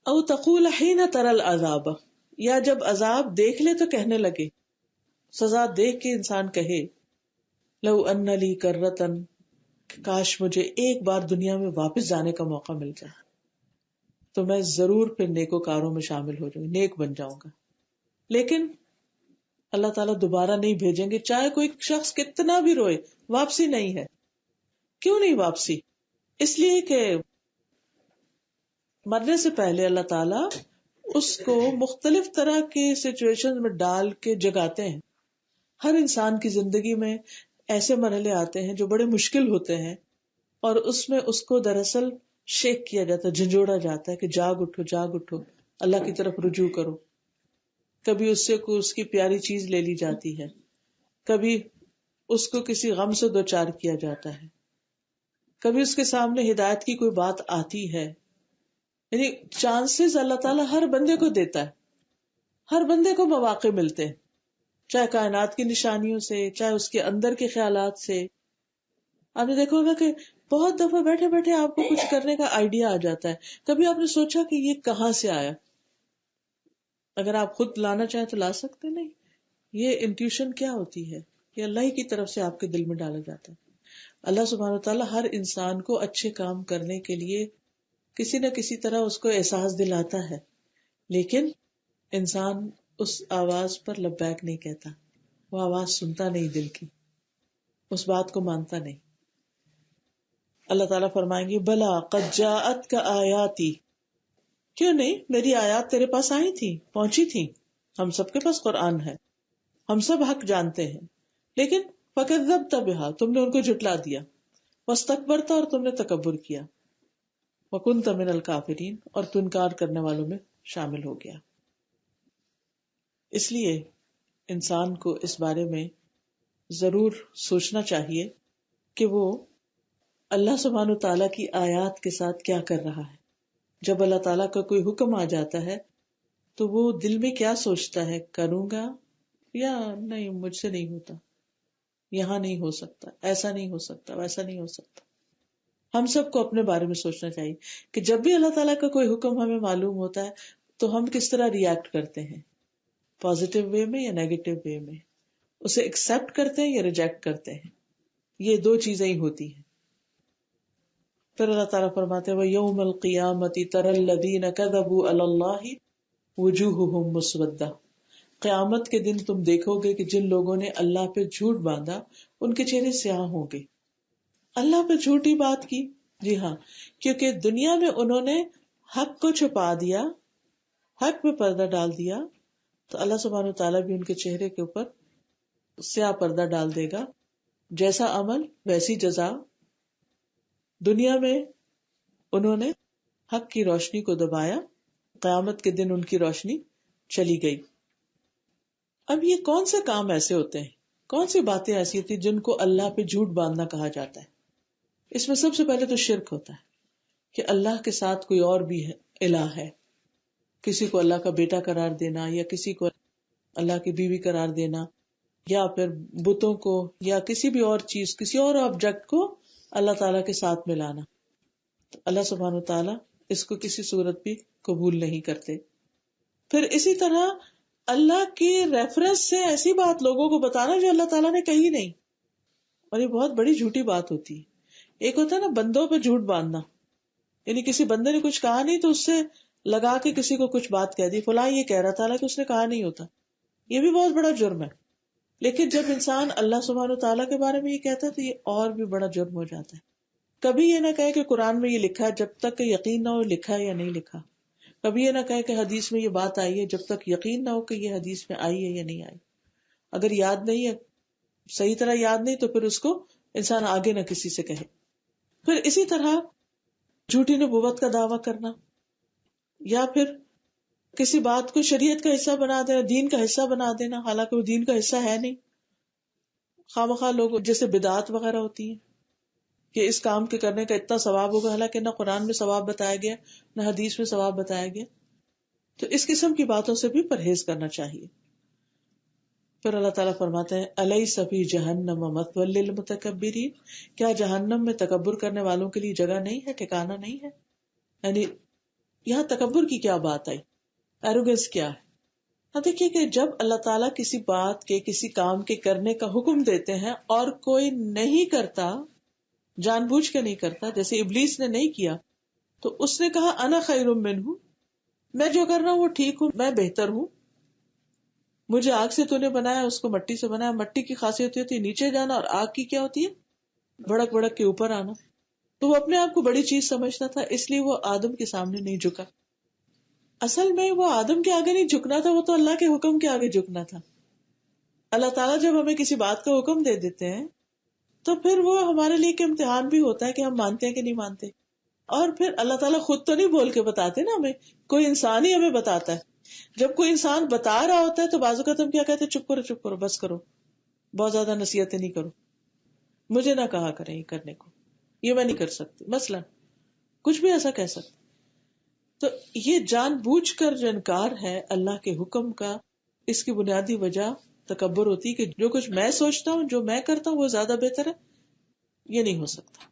او تقول حین تری العذاب، یا جب عذاب دیکھ لے تو کہنے لگے، سزا دیکھ کے انسان کہے، لو ان لی کرۃ، کاش مجھے ایک بار دنیا میں واپس جانے کا موقع مل جائے تو میں ضرور پھر نیکوکاروں میں شامل ہو جاؤں، نیک بن جاؤں گا. لیکن اللہ تعالیٰ دوبارہ نہیں بھیجیں گے، چاہے کوئی شخص کتنا بھی روئے، واپسی نہیں ہے. کیوں نہیں واپسی؟ اس لیے کہ مرنے سے پہلے اللہ تعالیٰ اس کو مختلف طرح کے سچویشن میں ڈال کے جگاتے ہیں. ہر انسان کی زندگی میں ایسے مرحلے آتے ہیں جو بڑے مشکل ہوتے ہیں، اور اس میں اس کو دراصل شیک کیا جاتا ہے، جھنجھوڑا جاتا ہے کہ جاگ اٹھو، جاگ اٹھو، اللہ کی طرف رجوع کرو. کبھی اس سے کوئی اس کی پیاری چیز لے لی جاتی ہے، کبھی اس کو کسی غم سے دوچار کیا جاتا ہے، کبھی اس کے سامنے ہدایت کی کوئی بات آتی ہے. یعنی چانسز اللہ تعالیٰ ہر بندے کو دیتا ہے، ہر بندے کو مواقع ملتے ہیں، چاہے کائنات کی نشانیوں سے، چاہے اس کے اندر کے خیالات سے. آپ نے دیکھا ہوگا کہ بہت دفعہ بیٹھے بیٹھے آپ کو کچھ کرنے کا آئیڈیا آ جاتا ہے. کبھی آپ نے سوچا کہ یہ کہاں سے آیا؟ اگر آپ خود لانا چاہیں تو لا سکتے نہیں. یہ انٹیوشن کیا ہوتی ہے؟ یہ اللہ ہی کی طرف سے آپ کے دل میں ڈالا جاتا ہے. اللہ سبحانہ وتعالیٰ ہر انسان کو اچھے کام کرنے کے لیے کسی نہ کسی طرح اس کو احساس دلاتا ہے، لیکن انسان اس آواز پر لبیک نہیں کہتا، وہ آواز سنتا نہیں، دل کی اس بات کو مانتا نہیں. اللہ تعالیٰ فرمائیں گے، بلا قد جاءتک آیاتی، کیوں نہیں، میری آیات تیرے پاس آئی تھی، پہنچی تھی. ہم سب کے پاس قرآن ہے، ہم سب حق جانتے ہیں، لیکن فکذبت بہا، تم نے ان کو جھٹلا دیا، واستکبرت، اور تم نے تکبر کیا، وکنت من الکافرین، اور تو انکار کرنے والوں میں شامل ہو گیا. اس لیے انسان کو اس بارے میں ضرور سوچنا چاہیے کہ وہ اللہ سبحانہ تعالیٰ کی آیات کے ساتھ کیا کر رہا ہے. جب اللہ تعالیٰ کا کوئی حکم آ جاتا ہے تو وہ دل میں کیا سوچتا ہے، کروں گا یا نہیں، مجھ سے نہیں ہوتا، یہاں نہیں ہو سکتا، ایسا نہیں ہو سکتا، ویسا نہیں ہو سکتا. ہم سب کو اپنے بارے میں سوچنا چاہیے کہ جب بھی اللہ تعالیٰ کا کوئی حکم ہمیں معلوم ہوتا ہے تو ہم کس طرح ریئیکٹ کرتے ہیں، پازیٹیو وے میں یا نیگیٹو وے میں، اسے ایکسپٹ کرتے ہیں یا ریجیکٹ کرتے ہیں. یہ دو چیزیں ہی ہوتی ہیں. پھر اللہ تعالیٰ فرماتے ہیں وَيَوْمَ الْقِيَامَةِ تَرَى الَّذِينَ كَذَبُوا عَلَى اللَّهِ وُجُوهُهُمْ مُسْوَدَّةٌ. قیامت کے دن تم دیکھو گے کہ جن لوگوں نے اللہ پہ جھوٹ باندھا ان کے چہرے سیاہ ہوں گے. اللہ پہ جھوٹی بات کی، جی ہاں، کیونکہ دنیا میں انہوں نے حق کو چھپا دیا، حق پہ پردہ ڈال دیا، تو اللہ سبحانہ تعالیٰ بھی ان کے چہرے کے اوپر سیاہ پردہ ڈال دے گا. جیسا عمل ویسی جزا. دنیا میں انہوں نے حق کی روشنی کو دبایا، قیامت کے دن ان کی روشنی چلی گئی. اب یہ کون سے کام ایسے ہوتے ہیں، کون سی باتیں ایسی ہوتی ہیں جن کو اللہ پہ جھوٹ باندھنا کہا جاتا ہے؟ اس میں سب سے پہلے تو شرک ہوتا ہے کہ اللہ کے ساتھ کوئی اور بھی الہ ہے. کسی کو اللہ کا بیٹا قرار دینا، یا کسی کو اللہ کی بیوی قرار دینا، یا پھر بتوں کو یا کسی بھی اور چیز، کسی اور آبجیکٹ کو اللہ تعالیٰ کے ساتھ ملانا. تو اللہ سبحانہ و تعالیٰ اس کو کسی صورت بھی قبول نہیں کرتے. پھر اسی طرح اللہ کی ریفرنس سے ایسی بات لوگوں کو بتانا جو اللہ تعالیٰ نے کہی نہیں، اور یہ بہت بڑی جھوٹی بات ہوتی ہے. ایک ہوتا ہے نا بندوں پہ جھوٹ باندھنا، یعنی کسی بندے نے کچھ کہا نہیں تو اس سے لگا کے کسی کو کچھ بات کہہ دی، فلاں یہ کہہ رہا تھا حالانکہ اس نے کہا نہیں ہوتا. یہ بھی بہت بڑا جرم ہے. لیکن جب انسان اللہ سبحانہ تعالیٰ کے بارے میں یہ کہتا ہے تو یہ اور بھی بڑا جرم ہو جاتا ہے. کبھی یہ نہ کہے کہ قرآن میں یہ لکھا ہے جب تک کہ یقین نہ ہو لکھا ہے یا نہیں لکھا. کبھی یہ نہ کہے کہ حدیث میں یہ بات آئی ہے جب تک یقین نہ ہو کہ یہ حدیث میں آئی ہے یا نہیں آئی. اگر یاد نہیں ہے، صحیح طرح یاد نہیں، تو پھر اس کو انسان آگے نہ کسی سے کہے. پھر اسی طرح جھوٹی نبوت کا دعویٰ کرنا، یا پھر کسی بات کو شریعت کا حصہ بنا دینا، دین کا حصہ بنا دینا، حالانکہ وہ دین کا حصہ ہے نہیں. خواہ لوگ جیسے بدعات وغیرہ ہوتی ہیں کہ اس کام کے کرنے کا اتنا ثواب ہوگا، حالانکہ نہ قرآن میں ثواب بتایا گیا نہ حدیث میں ثواب بتایا گیا. تو اس قسم کی باتوں سے بھی پرہیز کرنا چاہیے. پھر اللہ تعالیٰ فرماتے ہیں الیس فی جہنم مثوی للمتکبرین، کیا جہنم میں تکبر کرنے والوں کے لیے جگہ نہیں ہے، ٹھکانہ نہیں ہے؟ یعنی یہاں تکبر کی کیا بات آئی، ایروگنس کیا ہے؟ ہاں دیکھیے کہ جب اللہ تعالیٰ کسی بات کے، کسی کام کے کرنے کا حکم دیتے ہیں اور کوئی نہیں کرتا، جان بوجھ کے نہیں کرتا، جیسے ابلیس نے نہیں کیا، تو اس نے کہا انا خیر منہ، میں جو کر رہا ہوں وہ ٹھیک ہوں، میں بہتر ہوں. مجھے آگ سے تو نے بنایا، اس کو مٹی سے بنایا. مٹی کی خاصیت ہوتی ہے نیچے جانا، اور آگ کی کیا ہوتی ہے بھڑک بھڑک کے اوپر آنا. تو وہ اپنے آپ کو بڑی چیز سمجھتا تھا، اس لیے وہ آدم کے سامنے نہیں جھکا. اصل میں وہ آدم کے آگے نہیں جھکنا تھا، وہ تو اللہ کے حکم کے آگے جھکنا تھا. اللہ تعالیٰ جب ہمیں کسی بات کا حکم دے دیتے ہیں تو پھر وہ ہمارے لیے ایک امتحان بھی ہوتا ہے کہ ہم مانتے ہیں کہ نہیں مانتے. اور پھر اللہ تعالیٰ خود تو نہیں بول کے بتاتے نا ہمیں، کوئی انسان ہی ہمیں بتاتا ہے. جب کوئی انسان بتا رہا ہوتا ہے تو بعض اوقات ہم کیا کہتے ہیں، چپ کرو بس کرو، بہت زیادہ نصیحتیں نہیں کرو، مجھے نہ کہا کریں یہ کرنے کو، یہ میں نہیں کر سکتی، مثلا کچھ بھی ایسا کہہ سکتے. تو یہ جان بوجھ کر جو انکار ہے اللہ کے حکم کا، اس کی بنیادی وجہ تکبر ہوتی ہے کہ جو کچھ میں سوچتا ہوں، جو میں کرتا ہوں وہ زیادہ بہتر ہے، یہ نہیں ہو سکتا.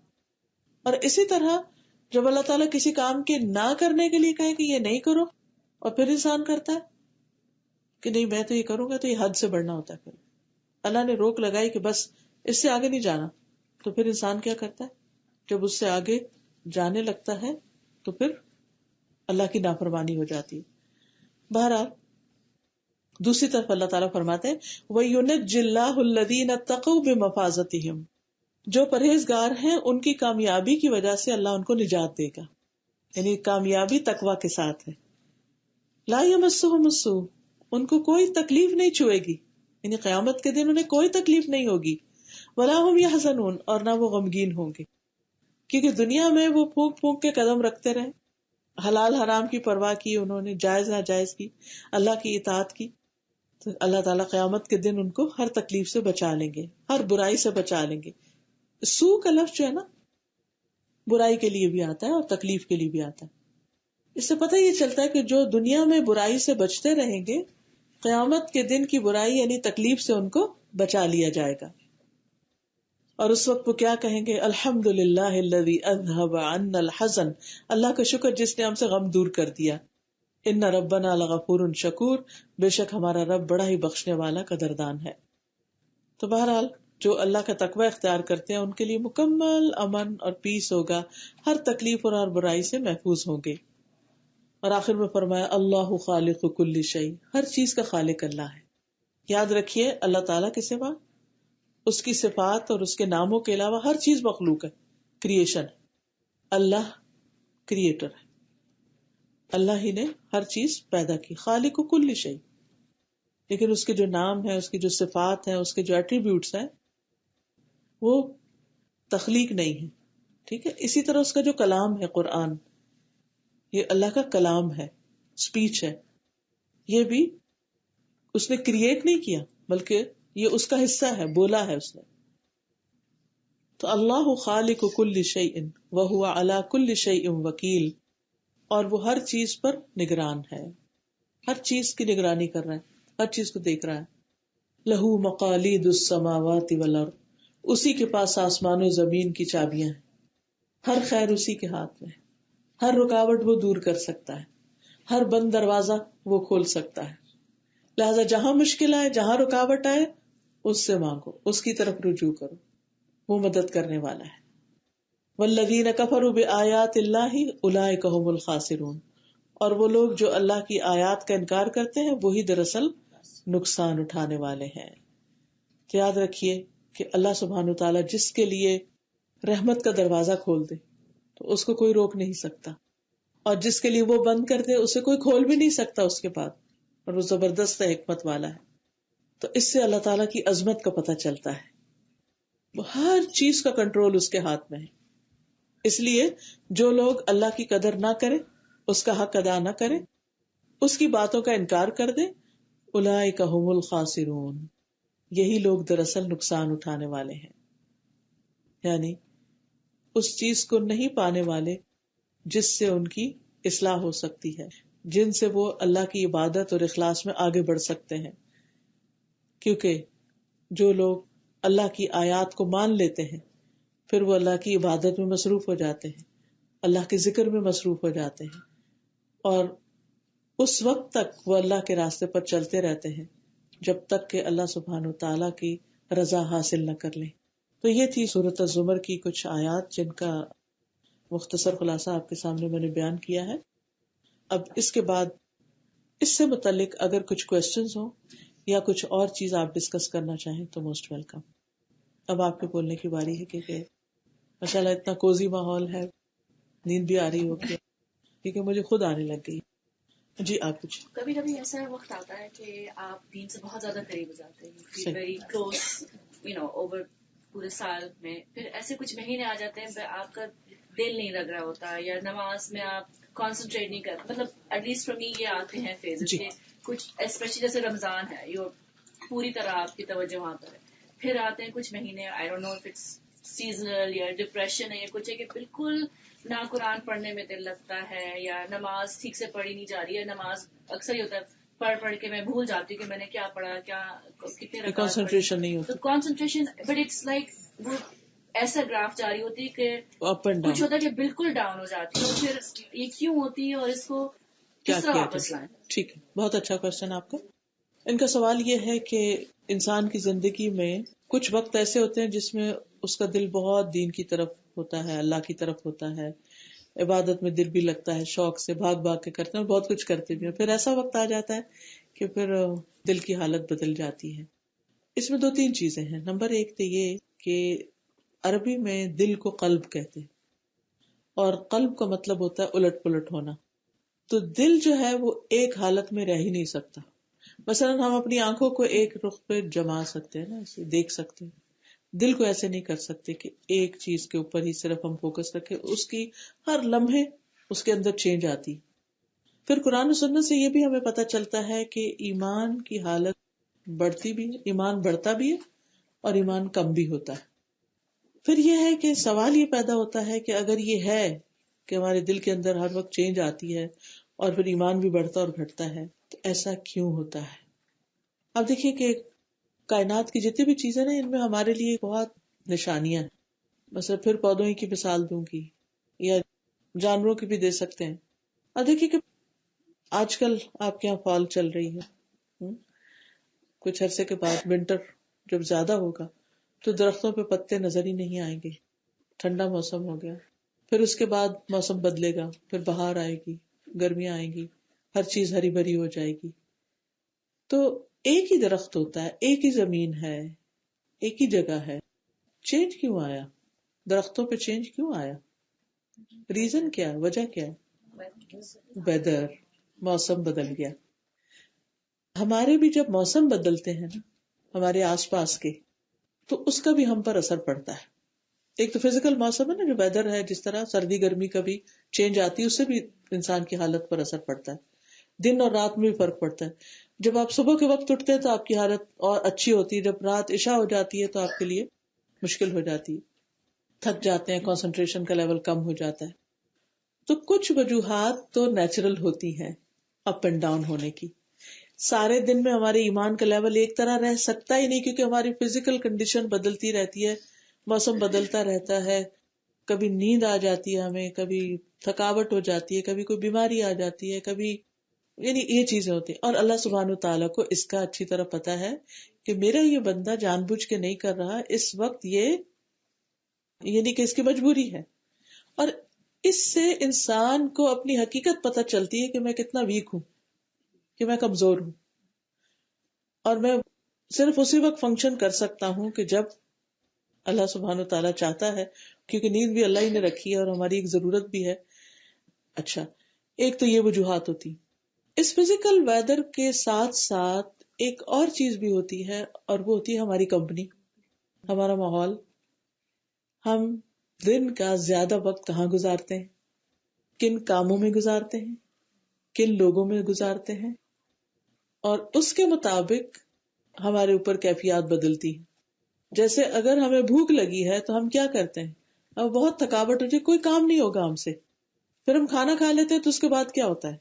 اور اسی طرح جب اللہ تعالیٰ کسی کام کے نہ کرنے کے لیے کہے کہ یہ نہیں کرو، اور پھر انسان کرتا ہے کہ نہیں میں تو یہ کروں گا، تو یہ حد سے بڑھنا ہوتا ہے. پھر اللہ نے روک لگائی کہ بس اس سے آگے نہیں جانا، تو پھر انسان کیا کرتا ہے، جب اس سے آگے جانے لگتا ہے تو پھر اللہ کی نافرمانی ہو جاتی ہے. بہرحال دوسری طرف اللہ تعالیٰ فرماتے ہیں وَيُنَجِّ اللَّهُ الَّذِينَ اتَّقَوْا بِمَفَازَتِهِمْ، جو پرہیزگار ہیں ان کی کامیابی کی وجہ سے اللہ ان کو نجات دے گا. یعنی کامیابی تقوی کے ساتھ ہے. لا يمسهم السوء، ان کو کوئی تکلیف نہیں چھوئے گی، یعنی قیامت کے دن انہیں کوئی تکلیف نہیں ہوگی. ولا هم يحزنون، اور نہ وہ غمگین ہوں گے، کیونکہ دنیا میں وہ پھونک پھونک کے قدم رکھتے رہے، حلال حرام کی پرواہ کی انہوں نے، جائز ناجائز کی، اللہ کی اطاعت کی. تو اللہ تعالیٰ قیامت کے دن ان کو ہر تکلیف سے بچا لیں گے، ہر برائی سے بچا لیں گے. سو کا لفظ جو ہے نا، برائی کے لیے بھی آتا ہے اور تکلیف کے لیے بھی آتا ہے. اس سے پتہ یہ چلتا ہے کہ جو دنیا میں برائی سے بچتے رہیں گے، قیامت کے دن کی برائی یعنی تکلیف سے ان کو بچا لیا جائے گا. اور اس وقت وہ کیا کہیں گے؟ الحمدللہ الذی اذھب عنا الحزن، اللہ کا شکر جس نے ہم سے غم دور کر دیا. ان ربنا لغفور شکور، بے شک ہمارا رب بڑا ہی بخشنے والا قدردان ہے. تو بہرحال جو اللہ کا تقوی اختیار کرتے ہیں ان کے لیے مکمل امن اور پیس ہوگا، ہر تکلیف اور ہر برائی سے محفوظ ہوں گے. اور آخر میں فرمایا اللہ خالق کل شیء، ہر چیز کا خالق اللہ ہے. یاد رکھیے اللہ تعالیٰ کے سوا اس کی صفات اور اس کے ناموں کے علاوہ ہر چیز مخلوق ہے، کریشن. اللہ کریٹر ہے، اللہ ہی نے ہر چیز پیدا کی، خالق کل شیء. لیکن اس کے جو نام ہے، اس کی جو صفات ہیں، اس کے جو ایٹریبیوٹس ہیں وہ تخلیق نہیں ہے. ٹھیک ہے. اسی طرح اس کا جو کلام ہے قرآن، یہ اللہ کا کلام ہے، اسپیچ ہے. یہ بھی اس نے کریٹ نہیں کیا بلکہ یہ اس کا حصہ ہے، بولا ہے اس نے. تو اللہ خالق کل شیء وہو علی کل شیء وکیل، اور وہ ہر چیز پر نگران ہے، ہر چیز کی نگرانی کر رہا ہے، ہر چیز کو دیکھ رہا ہے. لہو مقالید السماوات والارض، اسی کے پاس آسمان و زمین کی چابیاں ہیں، ہر خیر اسی کے ہاتھ میں، ہر رکاوٹ وہ دور کر سکتا ہے، ہر بند دروازہ وہ کھول سکتا ہے. لہذا جہاں مشکل آئے، جہاں رکاوٹ آئے، اس سے مانگو، اس کی طرف رجوع کرو، وہ مدد کرنے والا ہے. والذین کفروا بآیات اللہ اولئک هم الخاسرون، اور وہ لوگ جو اللہ کی آیات کا انکار کرتے ہیں وہی دراصل نقصان اٹھانے والے ہیں. تو یاد رکھیے کہ اللہ سبحانہ وتعالی جس کے لیے رحمت کا دروازہ کھول دے تو اس کو کوئی روک نہیں سکتا، اور جس کے لیے وہ بند کر دے اسے کوئی کھول بھی نہیں سکتا اس کے بعد. اور وہ زبردست حکمت والا ہے. تو اس سے اللہ تعالیٰ کی عظمت کا پتہ چلتا ہے. وہ ہر چیز کا کنٹرول اس کے ہاتھ میں ہے. اس لیے جو لوگ اللہ کی قدر نہ کرے، اس کا حق ادا نہ کرے، اس کی باتوں کا انکار کر دے، اولئک هم الخاسرون، یہی لوگ دراصل نقصان اٹھانے والے ہیں. یعنی اس چیز کو نہیں پانے والے جس سے ان کی اصلاح ہو سکتی ہے، جن سے وہ اللہ کی عبادت اور اخلاص میں آگے بڑھ سکتے ہیں. کیونکہ جو لوگ اللہ کی آیات کو مان لیتے ہیں پھر وہ اللہ کی عبادت میں مصروف ہو جاتے ہیں، اللہ کے ذکر میں مصروف ہو جاتے ہیں، اور اس وقت تک وہ اللہ کے راستے پر چلتے رہتے ہیں جب تک کہ اللہ سبحانہ وتعالیٰ کی رضا حاصل نہ کر لیں. تو یہ تھی سورۃ الزمر کی کچھ آیات جن کا مختصر خلاصہ آپ کے سامنے میں نے بیان کیا ہے. اب اس کے بعد اس سے متعلق اگر کچھ کوشچنز ہوں یا کچھ اور چیز آپ ڈسکس کرنا چاہیں تو موسٹ ویلکم. اب آپ کے بولنے کی باری ہے کہ ماشاءاللہ اتنا کوزی ماحول ہے، نیند بھی آ رہی ہوگی کیونکہ مجھے خود آنے لگ گئی. جی آپ کچھ. کبھی کبھی ایسا وقت آتا ہے کہ آپ دین سے بہت زیادہ قریب ہو جاتے ہیں، ویری کلوز اوور پورے سال میں، پھر ایسے کچھ مہینے آ جاتے ہیں آپ کا دل نہیں لگ رہا ہوتا یا نماز میں آپ کانسنٹریٹ نہیں کر، مطلب ایٹ لیسٹ فار می یہ آتے ہیں فیزز کہ کچھ اسپیشلی جیسے رمضان ہے، یہ پوری طرح آپ کی توجہ وہاں پر ہے. پھر آتے ہیں کچھ مہینے، I don't know if it's seasonal یا ڈپریشن ہے یا کچھ ہے کہ بالکل نہ قرآن پڑھنے میں دل لگتا ہے یا نماز ٹھیک سے پڑھی نہیں جا رہی ہے. نماز اکثر ہی ہوتا ہے پڑھ کے میں بھول جاتی ہوں کہ میں نے کیا پڑھا، کیا کتنے رکعات، کانسنٹریشن نہیں ہوتی. تو کانسنٹریشن، بٹ اٹس لائک وہ ایسا گراف جاری ہوتی ہے کہ اپ اینڈ ڈاؤن، کچھ ہوتا ہے کہ بالکل ڈاؤن ہو جاتی ہے. اور پھر یہ کیوں ہوتی ہے اور اس کو کس طرح واپس لائیں؟ ٹھیک ہے، بہت اچھا کوشچن آپ کا. ان کا سوال یہ ہے کہ انسان کی زندگی میں کچھ وقت ایسے ہوتے ہیں جس میں اس کا دل بہت دین کی طرف ہوتا ہے، اللہ کی طرف ہوتا ہے، عبادت میں دل بھی لگتا ہے، شوق سے بھاگ بھاگ کے کرتے ہیں اور بہت کچھ کرتے بھی ہیں. پھر ایسا وقت آ جاتا ہے کہ پھر دل کی حالت بدل جاتی ہے. اس میں 2-3 چیزیں ہیں. نمبر 1 تو یہ کہ عربی میں دل کو قلب کہتے ہیں، اور قلب کا مطلب ہوتا ہے الٹ پلٹ ہونا. تو دل جو ہے وہ ایک حالت میں رہ ہی نہیں سکتا. مثلا ہم اپنی آنکھوں کو ایک رخ پہ جما سکتے ہیں نا، اسے دیکھ سکتے ہیں. دل کو ایسے نہیں کر سکتے کہ ایک چیز کے اوپر ہی صرف ہم فوکس رکھیں، اس کی ہر لمحے اس کے اندر چینج آتی. پھر قرآن و سنت سے یہ بھی ہمیں پتہ چلتا ہے کہ ایمان کی حالت بڑھتی بھی ہے، ایمان بڑھتا بھی ہے اور ایمان کم بھی ہوتا ہے. پھر یہ ہے کہ سوال یہ پیدا ہوتا ہے کہ اگر یہ ہے کہ ہمارے دل کے اندر ہر وقت چینج آتی ہے اور پھر ایمان بھی بڑھتا اور گھٹتا ہے، تو ایسا کیوں ہوتا ہے؟ اب دیکھیے کہ کائنات کی جتنی بھی چیزیں نا، ان میں ہمارے لیے بہت نشانیاں ہیں. مثلا پھر پودوں ہی کی مثال دوں گی یا جانوروں کی بھی دے سکتے ہیں. اب دیکھیے کہ آج کل آپ کے یہاں فال چل رہی ہے، کچھ عرصے کے بعد ونٹر جب زیادہ ہوگا تو درختوں پہ پتے نظر ہی نہیں آئیں گے، ٹھنڈا موسم ہو گیا. پھر اس کے بعد موسم بدلے گا، پھر بہار آئے گی، گرمیاں آئیں گی، ہر چیز ہری بھری ہو جائے گی. تو ایک ہی درخت ہوتا ہے، ایک ہی زمین ہے، ایک ہی جگہ ہے، چینج کیوں آیا؟ درختوں پہ چینج کیوں آیا؟ ریزن کیا ہے؟ وجہ کیا ہے؟ ویدر، موسم بدل گیا. ہمارے بھی جب موسم بدلتے ہیں نا ہمارے آس پاس کے، تو اس کا بھی ہم پر اثر پڑتا ہے. ایک تو فزیکل موسم ہے نا، جو ویدر ہے، جس طرح سردی گرمی کا بھی چینج آتی ہے، اس سے بھی انسان کی حالت پر اثر پڑتا ہے. دن اور رات میں بھی فرق پڑتا ہے. جب آپ صبح کے وقت اٹھتے ہیں تو آپ کی حالت اور اچھی ہوتی ہے، جب رات عشاء ہو جاتی ہے تو آپ کے لیے مشکل ہو جاتی ہے، تھک جاتے ہیں، کنسنٹریشن کا لیول کم ہو جاتا ہے. تو کچھ وجوہات تو نیچرل ہوتی ہیں اپ اینڈ ڈاؤن ہونے کی. سارے دن میں ہمارے ایمان کا لیول ایک طرح رہ سکتا ہی نہیں، کیونکہ ہماری فزیکل کنڈیشن بدلتی رہتی ہے، موسم بدلتا رہتا ہے. کبھی نیند آ جاتی ہے ہمیں، کبھی تھکاوٹ ہو جاتی ہے، کبھی کوئی بیماری آ جاتی ہے، کبھی یعنی یہ چیزیں ہوتی ہیں. اور اللہ سبحانہ تعالیٰ کو اس کا اچھی طرح پتا ہے کہ میرا یہ بندہ جان بوجھ کے نہیں کر رہا، اس وقت یہ یعنی کہ اس کی مجبوری ہے. اور اس سے انسان کو اپنی حقیقت پتہ چلتی ہے کہ میں کتنا ویک ہوں، کہ میں کمزور ہوں، اور میں صرف اسی وقت فنکشن کر سکتا ہوں کہ جب اللہ سبحانہ تعالیٰ چاہتا ہے، کیونکہ نیند بھی اللہ ہی نے رکھی ہے اور ہماری ایک ضرورت بھی ہے. اچھا، ایک تو یہ وجوہات ہوتی. اس فزیکل ویدر کے ساتھ ساتھ ایک اور چیز بھی ہوتی ہے، اور وہ ہوتی ہے ہماری کمپنی، ہمارا ماحول. ہم دن کا زیادہ وقت کہاں گزارتے ہیں، کن کاموں میں گزارتے ہیں، کن لوگوں میں گزارتے ہیں، اور اس کے مطابق ہمارے اوپر کیفیات بدلتی ہیں. جیسے اگر ہمیں بھوک لگی ہے تو ہم کیا کرتے ہیں، اب بہت تھکاوٹ ہو جائے، کوئی کام نہیں ہوگا ہم سے، پھر ہم کھانا کھا لیتے ہیں تو اس کے بعد کیا ہوتا ہے،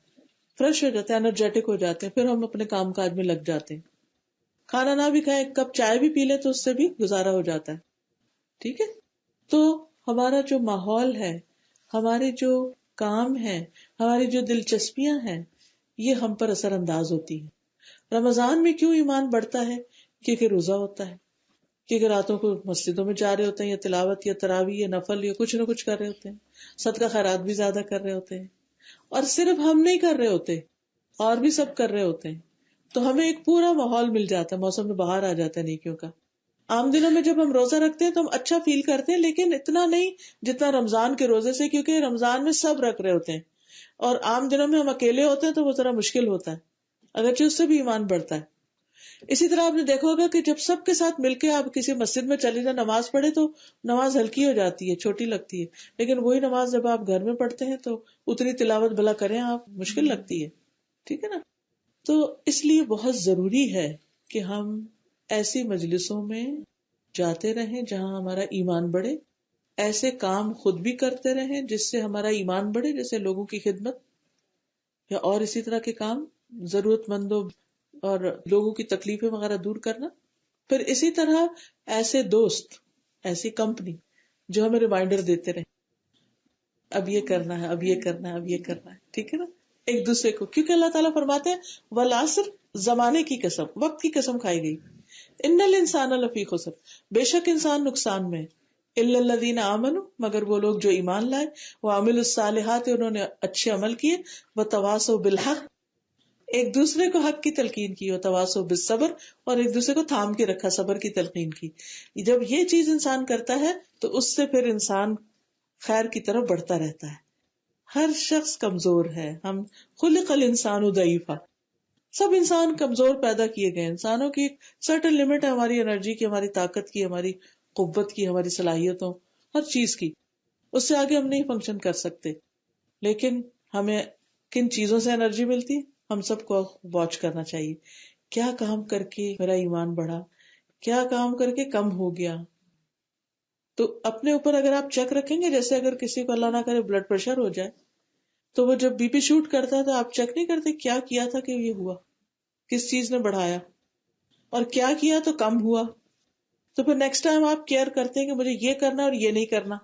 فریش ہو جاتے ہیں، انرجیٹک ہو جاتے ہیں، پھر ہم اپنے کام کاج میں لگ جاتے ہیں. کھانا نہ بھی کھائیں، ایک کپ چائے بھی پی لیں تو اس سے بھی گزارا ہو جاتا ہے. ٹھیک ہے. تو ہمارا جو ماحول ہے، ہمارے جو کام ہیں، ہماری جو دلچسپیاں ہیں، یہ ہم پر اثر انداز ہوتی ہیں. رمضان میں کیوں ایمان بڑھتا ہے؟ کیونکہ روزہ ہوتا ہے، کیونکہ راتوں کو مسجدوں میں جا رہے ہوتے ہیں، یا تلاوت یا تراویح یا نفل یا کچھ نہ کچھ کر رہے ہوتے ہیں، صدقہ خیرات بھی زیادہ کر رہے ہوتے ہیں. اور صرف ہم نہیں کر رہے ہوتے، اور بھی سب کر رہے ہوتے ہیں. تو ہمیں ایک پورا ماحول مل جاتا ہے، موسم میں باہر آ جاتا ہے نیکیوں کا. عام دنوں میں جب ہم روزہ رکھتے ہیں تو ہم اچھا فیل کرتے ہیں، لیکن اتنا نہیں جتنا رمضان کے روزے سے، کیونکہ رمضان میں سب رکھ رہے ہوتے ہیں، اور عام دنوں میں ہم اکیلے ہوتے ہیں تو وہ ذرا مشکل ہوتا ہے، اگرچہ اس سے بھی ایمان بڑھتا ہے. اسی طرح آپ نے دیکھا ہوگا کہ جب سب کے ساتھ مل کے آپ کسی مسجد میں چلے جائیں نماز پڑھے تو نماز ہلکی ہو جاتی ہے، چھوٹی لگتی ہے، لیکن وہی نماز جب آپ گھر میں پڑھتے ہیں تو اتنی تلاوت بھلا کریں آپ، مشکل لگتی ہے. ٹھیک ہے نا. تو اس لیے بہت ضروری ہے کہ ہم ایسی مجلسوں میں جاتے رہیں جہاں ہمارا ایمان بڑھے، ایسے کام خود بھی کرتے رہیں جس سے ہمارا ایمان بڑھے، جیسے لوگوں کی خدمت یا اور اسی طرح کے کام، ضرورت مندوں اور لوگوں کی تکلیفیں وغیرہ دور کرنا. پھر اسی طرح ایسے دوست، ایسی کمپنی جو ہمیں ریمائنڈر دیتے رہیں، اب یہ کرنا ہے، اب یہ کرنا ہے، اب یہ کرنا ہے. ٹھیک ہے نا. ایک دوسرے کو، کیونکہ اللہ تعالیٰ فرماتے ہیں والعصر، زمانے کی قسم، وقت کی قسم کھائی گئی، ان الانسان لفی خسر، بے شک انسان نقصان میں، الا الذین آمنوا، مگر وہ لوگ جو ایمان لائے، وعملوا الصالحات، انہوں نے اچھے عمل کیے، وتواصوا بالحق، ایک دوسرے کو حق کی تلقین کی، وتواصوا بالصبر، اور ایک دوسرے کو تھام کے رکھا، صبر کی تلقین کی. جب یہ چیز انسان کرتا ہے تو اس سے پھر انسان خیر کی طرف بڑھتا رہتا ہے. ہر شخص کمزور ہے، ہم خلق الانسان ضعیفا، سب انسان کمزور پیدا کیے گئے. انسانوں کی ایک سرٹن لمٹ ہے، ہماری انرجی کی، ہماری طاقت کی، ہماری قوت کی، ہماری صلاحیتوں، ہر چیز کی. اس سے آگے ہم نہیں فنکشن کر سکتے. لیکن ہمیں کن چیزوں سے انرجی ملتی، ہم سب کو واچ کرنا چاہیے. کیا کام کر کے میرا ایمان بڑھا، کیا کام کر کے کم ہو گیا. تو اپنے اوپر اگر آپ چیک رکھیں گے، جیسے اگر کسی کو اللہ نہ کرے بلڈ پریشر ہو جائے تو وہ جب بی پی شوٹ کرتا ہے تو آپ چیک نہیں کرتے کیا کیا تھا کہ یہ ہوا، کس چیز نے بڑھایا، اور کیا کیا تو کم ہوا. تو پھر نیکسٹ ٹائم آپ کیئر کرتے ہیں کہ مجھے یہ کرنا اور یہ نہیں کرنا.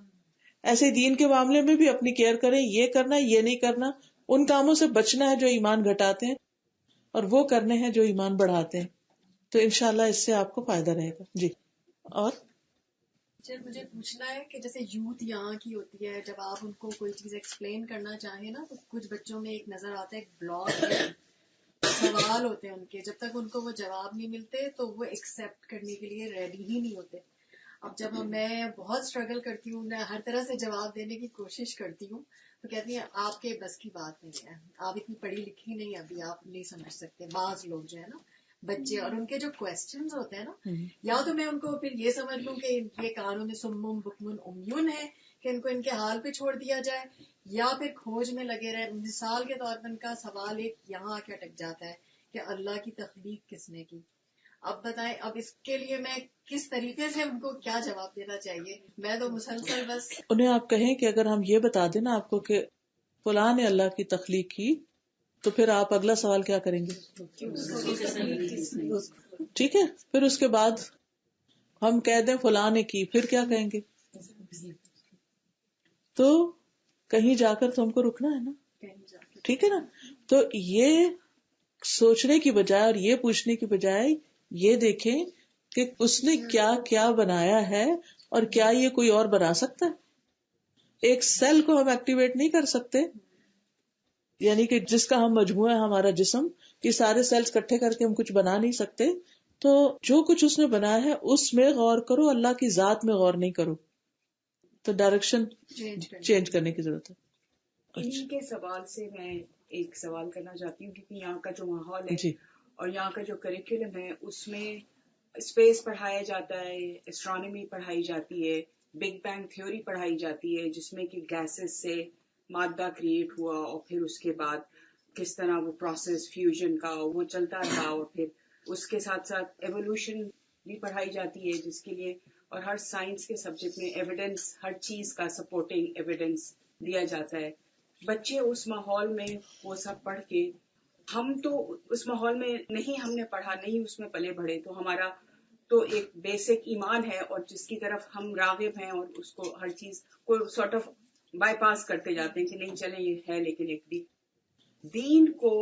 ایسے دین کے معاملے میں بھی اپنی کیئر کریں، یہ کرنا یہ نہیں کرنا. ان کاموں سے بچنا ہے جو ایمان گھٹاتے ہیں اور وہ کرنے ہیں جو ایمان بڑھاتے ہیں. تو انشاءاللہ اس سے آپ کو فائدہ رہے گا. جی. اور مجھے پوچھنا ہے کہ جیسے یوتھ یہاں کی ہوتی ہے، جب آپ ان کو کوئی چیز ایکسپلین کرنا چاہیں نا تو کچھ بچوں میں ایک نظر آتا ہے، ایک بلاک ہے، سوال ہوتے ہیں ان کے، جب تک ان کو وہ جواب نہیں ملتے تو وہ ایکسیپٹ کرنے کے لیے ریڈی ہی نہیں ہوتے. اب جب میں بہت اسٹرگل کرتی ہوں، میں ہر طرح سے جواب دینے کی کوشش کرتی ہوں تو کہتی ہیں آپ کے بس کی بات نہیں ہے، آپ اتنی پڑھی لکھی نہیں، ابھی آپ نہیں سمجھ سکتے. بعض لوگ جو ہے نا بچے، اور ان کے جو کوسچنز ہوتے ہیں نا، یا تو میں ان کو پھر یہ سمجھ لوں کہ یہ قانون سمم بکمن امیون ہے کہ ان کو ان کے حال پہ چھوڑ دیا جائے، یا پھر کھوج میں لگے رہے. مثال کے طور پر ان کا سوال ایک یہاں آ کے اٹک جاتا ہے کہ اللہ کی تخلیق کس نے کی. اب بتائیں، اب اس کے لیے میں کس طریقے سے ان کو کیا جواب دینا چاہیے؟ میں تو مسلسل بس انہیں آپ کہیں کہ اگر ہم یہ بتا دیں نا آپ کو کہ فلاں نے اللہ کی تخلیق کی، تو پھر آپ اگلا سوال کیا کریں گے؟ ٹھیک ہے. پھر اس کے بعد ہم کہہ دیں فلاں نے کی، پھر کیا کہیں گے؟ تو کہیں جا کر تو ہم کو رکنا ہے نا. ٹھیک ہے نا. تو یہ سوچنے کی بجائے اور یہ پوچھنے کی بجائے یہ دیکھیں کہ اس نے کیا کیا بنایا ہے اور کیا یہ کوئی اور بنا سکتا ہے. ایک سیل کو ہم ایکٹیویٹ نہیں کر سکتے، یعنی کہ جس کا ہم مجموعہ ہے ہمارا جسم، یہ سارے سیلز اکٹھے کر کے ہم کچھ بنا نہیں سکتے. تو جو کچھ اس نے بنایا ہے اس میں غور کرو، اللہ کی ذات میں غور نہیں کرو. تو ڈائریکشن چینج کرنے کی ضرورت ہے. ان کے سوال سے میں ایک سوال کرنا چاہتی ہوں، کیونکہ یہاں کا جو ماحول ہے جی. اور یہاں کا جو کریکولم ہے اس میں اسپیس پڑھایا جاتا ہے، اسٹرانومی پڑھائی جاتی ہے، بگ بینگ تھیوری پڑھائی جاتی ہے، جس میں کہ گیسز سے مادہ کریٹ ہوا اور پھر اس کے بعد کس طرح وہ پروسیس فیوژن کا وہ چلتا رہا، اور پھر اس کے ساتھ ساتھ ایوولوشن بھی پڑھائی جاتی ہے، جس کے لیے اور ہر سائنس کے سبجیکٹ میں ایویڈنس، ہر چیز کا سپورٹنگ ایویڈنس دیا جاتا ہے. بچے اس ماحول میں وہ سب پڑھ کے، ہم تو اس ماحول میں نہیں، ہم نے پڑھا نہیں، اس میں پلے بڑھے، تو ہمارا تو ایک بیسک ایمان ہے اور جس کی طرف ہم راغب ہیں اور اس کو ہر چیز کو سارٹ آف بائی پاس کرتے جاتے ہیں کہ نہیں چلیں یہ ہے. لیکن ایک دین کو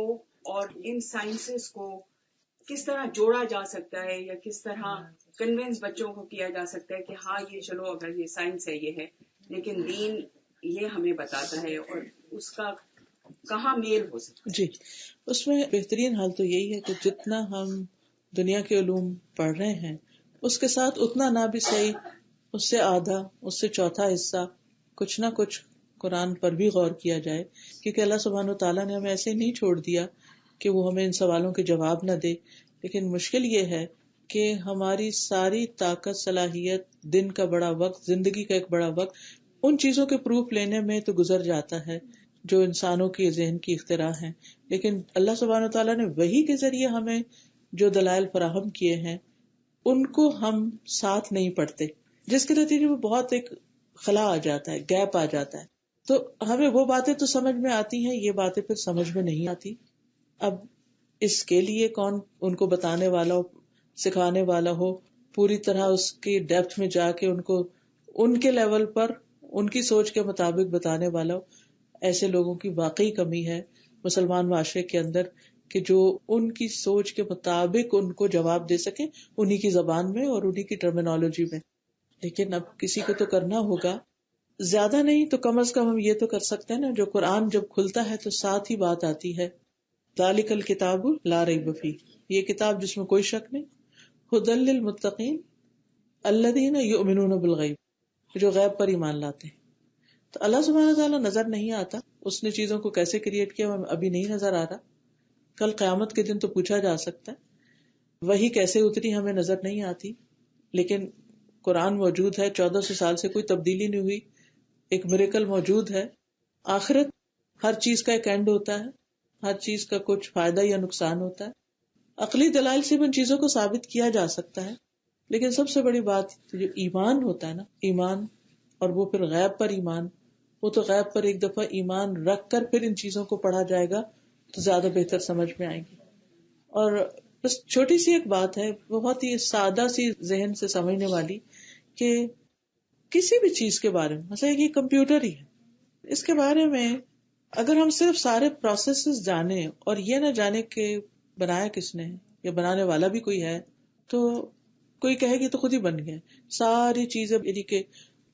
اور ان سائنسز کو کس طرح جوڑا جا سکتا ہے، یا کس طرح کنونس بچوں کو کیا جا سکتا ہے کہ ہاں یہ چلو اگر یہ سائنس ہے یہ ہے، لیکن دین یہ ہمیں بتاتا ہے، اور اس کا کہاں میل ہو سکتا ہے. جی. اس میں بہترین حال تو یہی ہے کہ جتنا ہم دنیا کے علوم پڑھ رہے ہیں اس کے ساتھ اتنا نہ بھی صحیح، اس سے آدھا، اس سے چوتھا حصہ کچھ نہ کچھ قرآن پر بھی غور کیا جائے. کیونکہ اللہ سبحانہ و تعالیٰ نے ہمیں ایسے نہیں چھوڑ دیا کہ وہ ہمیں ان سوالوں کے جواب نہ دے. لیکن مشکل یہ ہے کہ ہماری ساری طاقت، صلاحیت، دن کا بڑا وقت، زندگی کا ایک بڑا وقت ان چیزوں کے پروف لینے میں تو گزر جاتا ہے جو انسانوں کی ذہن کی اختراع ہیں. لیکن اللہ سبحانہ و تعالیٰ نے وحی کے ذریعے ہمیں جو دلائل فراہم کیے ہیں ان کو ہم ساتھ نہیں پڑھتے، جس کے نتیجے میں بہت ایک خلا آ جاتا ہے، گیپ آ جاتا ہے. تو ہمیں وہ باتیں تو سمجھ میں آتی ہیں، یہ باتیں پھر سمجھ میں نہیں آتی. اب اس کے لیے کون ان کو بتانے والا ہو، سکھانے والا ہو، پوری طرح اس کی ڈیپتھ میں جا کے ان کو ان کے لیول پر ان کی سوچ کے مطابق بتانے والا ہو. ایسے لوگوں کی واقعی کمی ہے مسلمان معاشرے کے اندر کہ جو ان کی سوچ کے مطابق ان کو جواب دے سکیں انہی کی زبان میں اور انہی کی ٹرمینالوجی میں. لیکن اب کسی کو تو کرنا ہوگا، زیادہ نہیں تو کم از کم ہم یہ تو کر سکتے ہیں نا، جو قرآن جب کھلتا ہے تو ساتھ ہی بات آتی ہے ذالک الکتاب لا ریب فیہ، یہ کتاب جس میں کوئی شک نہیں، ھدی للمتقین الذین یؤمنون بالغیب، جو غیب پر ایمان لاتے ہیں. تو اللہ سبحانہ تعالیٰ نظر نہیں آتا، اس نے چیزوں کو کیسے کریٹ کیا ہمیں ابھی نہیں نظر آ رہا. کل قیامت کے دن تو پوچھا جا سکتا ہے وہی کیسے اتری ہمیں نظر نہیں آتی. لیکن قرآن موجود ہے، 1400 سال سے کوئی تبدیلی نہیں ہوئی، ایک میریکل موجود ہے. آخرت، ہر چیز کا ایک اینڈ ہوتا ہے، ہر چیز کا کچھ فائدہ یا نقصان ہوتا ہے. عقلی دلائل سے بھی ان چیزوں کو ثابت کیا جا سکتا ہے. لیکن سب سے بڑی بات جو ایمان ہوتا ہے نا، ایمان، اور وہ پھر غیب پر ایمان، وہ تو غیب پر ایک دفعہ ایمان رکھ کر پھر ان چیزوں کو پڑھا جائے گا تو زیادہ بہتر سمجھ میں آئے گی. اور بس چھوٹی سی ایک بات ہے، بہت ہی سادہ سی ذہن سے سمجھنے والی، کہ کسی بھی چیز کے بارے میں، مثلا یہ کمپیوٹر ہی ہے، اس کے بارے میں اگر ہم صرف سارے پروسیسز جانیں اور یہ نہ جانے کہ بنایا کس نے یا بنانے والا بھی کوئی ہے، تو کوئی کہے گی تو خود ہی بن گیا. ساری چیزیں یعنی کہ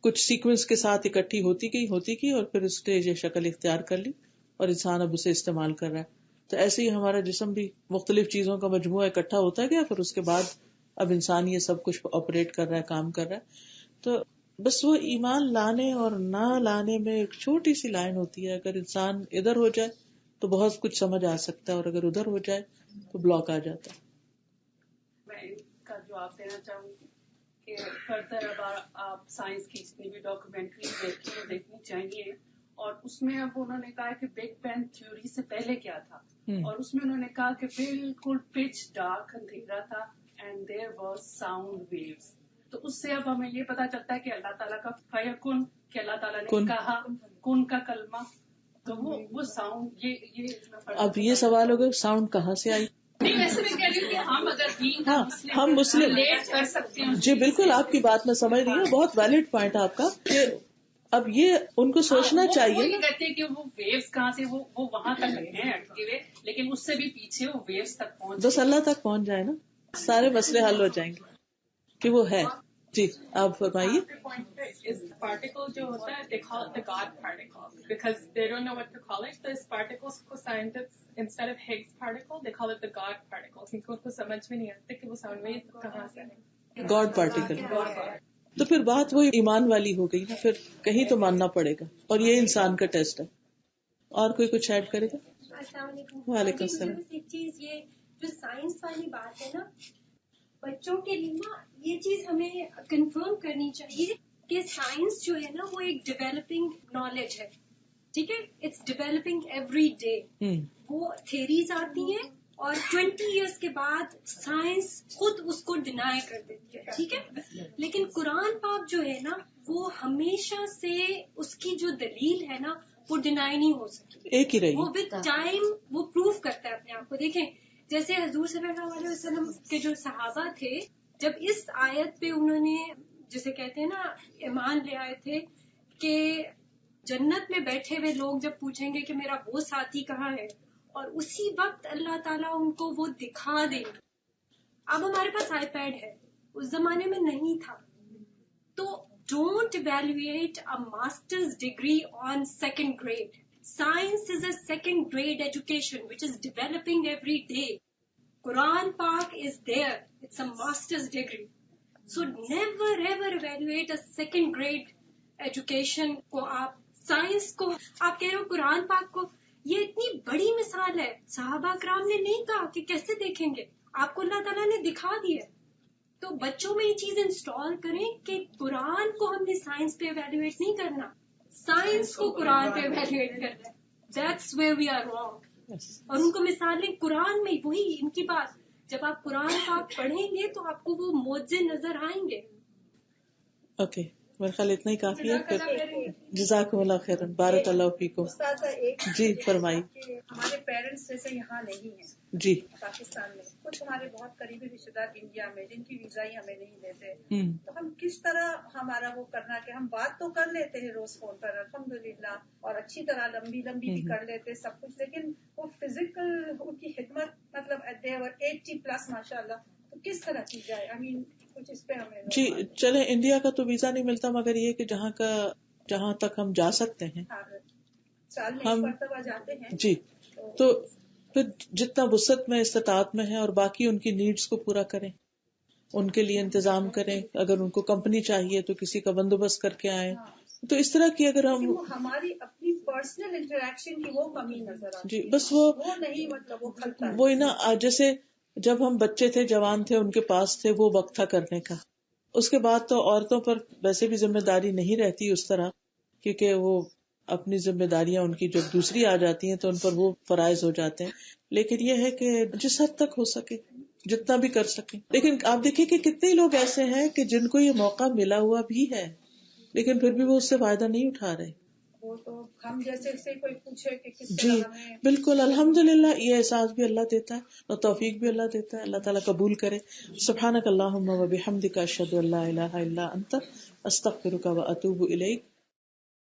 کچھ سیکوینس کے ساتھ اکٹھی ہوتی گئی اور پھر اسٹیج یا شکل اختیار کر لی اور انسان اب اسے استعمال کر رہا ہے. تو ایسے ہی ہمارا جسم بھی مختلف چیزوں کا مجموعہ اکٹھا ہوتا گیا، پھر اس کے بعد اب انسان یہ سب کچھ آپریٹ کر رہا ہے، کام کر رہا ہے. تو بس وہ ایمان لانے اور نہ لانے میں ایک چھوٹی سی لائن ہوتی ہے. اگر انسان ادھر ہو جائے تو بہت کچھ سمجھ آ سکتا ہے، اور اگر ادھر ہو جائے تو بلاک آ جاتا ہے. میں اس کا جواب دینا چاہوں گی کہ فردر اب آپ سائنس کی جتنی بھی ڈاکومنٹری دیکھیں دیکھنی چاہیے، اور اس میں اب انہوں نے کہا کہ بگ بینگ تھیوری سے پہلے کیا تھا، اور اس میں انہوں نے کہا کہ بالکل پچ ڈارک اندھیرا تھا and there was sound waves. تو اس سے اب ہمیں یہ پتا چلتا ہے کہ اللہ تعالیٰ کا فیکن، کہ اللہ تعالیٰ نے کہا کن کا کلمہ، تو وہ ساؤنڈ یہ اب یہ سوال ہوگا ساؤنڈ کہاں سے آئی؟ نہیں، ویسے میں کہہ رہی ہوں کہ ہم اگر ہم مسلم ریلیٹ کر سکتے ہیں. جی بالکل، آپ کی بات میں سمجھ رہی ہوں، بہت ویلڈ پوائنٹ آپ کا، کہ اب یہ ان کو سوچنا چاہیے وہ کہتے ہیں کہ وہ ویوز کہاں سے، وہ وہاں تک ہیں اٹکے ہوئے، لیکن اس سے بھی پیچھے وہ ویوز تک پہنچ، بس اللہ تک پہنچ جائے نا، سارے مسئلے حل ہو جائیں گے کہ وہ ہے. جی آپ فرمائیے. پارٹیکل جو ہوتا ہے they call it the God particle because they don't know what to call it. So us particles کو scientists instead of Higgs particle they call it the God particle کیونکہ ان کو سمجھ میں نہیں آتا کہ وہ ساؤنڈ ویو کہاں سے ہے. God particle. تو پھر بات وہی ایمان والی ہو گئی نا، پھر کہیں تو ماننا پڑے گا، اور یہ انسان کا ٹیسٹ ہے. اور کوئی کچھ ایڈ کرے گا؟ السلام علیکم. وعلیکم السلام. ایک چیز یہ جو سائنس والی بات ہے نا، بچوں کے لیے نا یہ چیز ہمیں کنفرم کرنی چاہیے کہ سائنس جو ہے نا وہ ایک ڈیولپنگ نالج ہے، ٹھیک ہے، اٹس ڈیولپنگ ایوری ڈے. وہ تھیریز آتی ہیں اور 20 ایئرس کے بعد سائنس خود اس کو ڈینائی کر دیتی ہے، ٹھیک ہے. لیکن قرآن پاک جو ہے نا وہ ہمیشہ سے اس کی جو دلیل ہے نا وہ ڈینائی نہیں ہو سکتی، ایک ہی رہی. وہ ود ٹائم وہ پروف کرتا ہے اپنے آپ کو. دیکھیں جیسے حضور صلی اللہ علیہ وسلم کے جو صحابہ تھے، جب اس آیت پہ انہوں نے جسے کہتے ہیں نا ایمان لے آئے تھے کہ جنت میں بیٹھے ہوئے لوگ جب پوچھیں گے کہ میرا وہ ساتھی کہاں ہے، اور اسی وقت اللہ تعالیٰ ان کو وہ دکھا دیں. اب ہمارے پاس آئی پیڈ ہے، اس زمانے میں نہیں تھا. تو don't evaluate a masters degree on second grade. Science is a second grade education which is developing every day. Quran Pak is there. It's a master's degree. So never ever evaluate a second grade education کو. آپ science کو آپ کہہ رہے ہو قرآن پاک کو، یہ اتنی بڑی مثال ہے، صحابہ کرام نے نہیں کہا کہ کیسے دیکھیں گے، آپ کو اللہ تعالیٰ نے دکھا دیا. تو بچوں میں یہ چیز انسٹال کریں کہ قرآن کو ہم نے سائنس پہ ایویلویٹ نہیں کرنا، سائنس کو قرآن پہ ایویلویٹ کرنا ہے. That's where we are wrong. اور ان کو مثالیں قرآن میں وہی ان کی بات، جب آپ قرآن پاک پڑھیں گے تو آپ کو وہ معجزے نظر آئیں گے. اوکے، میرا خیال اتنا ہی کافی ہے. پھر جزاکم اللہ خیرا، بارک اللہ فیکم. جی فرمائیے. ہمارے پیرنٹس جیسے یہاں نہیں ہیں جی پاکستان میں، کچھ ہمارے بہت قریبی رشتے دار انڈیا میں جن کی ویزا ہی ہمیں نہیں دیتے، تو ہم کس طرح ہمارا وہ کرنا کہ ہم بات تو کر لیتے ہیں روز فون پر الحمدللہ، اور اچھی طرح لمبی بھی کر لیتے سب کچھ، لیکن وہ فزیکل ان کی خدمت مطلب 80+ ماشاء اللہ، تو کس طرح کی جائے؟ کچھ اس پہ ہمیں. جی چلیں، انڈیا کا تو ویزا نہیں ملتا، مگر یہ کہ جہاں تک ہم جا سکتے ہیں سال میں ہم مرتبہ جاتے ہیں. جی، تو پھر جتنا وسعت میں استطاعت میں ہے، اور باقی ان کی نیڈس کو پورا کریں، ان کے لیے انتظام کریں. اگر ان کو کمپنی چاہیے تو کسی کا بندوبست کر کے آئیں. تو اس طرح کی اگر ہم ہماری اپنی پرسنل انٹریکشن کی وہ کمی نظر آتی جی بس وہ نہیں، مطلب وہ کھلتا ہے. وہی نا، جیسے جب ہم بچے تھے، جوان تھے، ان کے پاس تھے، وہ وقت تھا کرنے کا. اس کے بعد تو عورتوں پر ویسے بھی ذمہ داری نہیں رہتی اس طرح، کیونکہ وہ اپنی ذمہ داریاں ان کی جب دوسری آ جاتی ہیں تو ان پر وہ فرائض ہو جاتے ہیں. لیکن یہ ہے کہ جس حد تک ہو سکے جتنا بھی کر سکیں. لیکن آپ دیکھیں کہ کتنے لوگ ایسے ہیں کہ جن کو یہ موقع ملا ہوا بھی ہے لیکن پھر بھی وہ اس سے فائدہ نہیں اٹھا رہے. وہ تو ہم جیسے سے کوئی پوچھے کہ کس جی طرح ہمیں. بالکل الحمدللہ یہ احساس بھی اللہ دیتا ہے اور توفیق بھی اللہ دیتا ہے. اللہ تعالیٰ قبول کرے. سبحانک اللہم و بحمدک اشہد ان لا الہ الا انت استغفرک و اتوب الیک.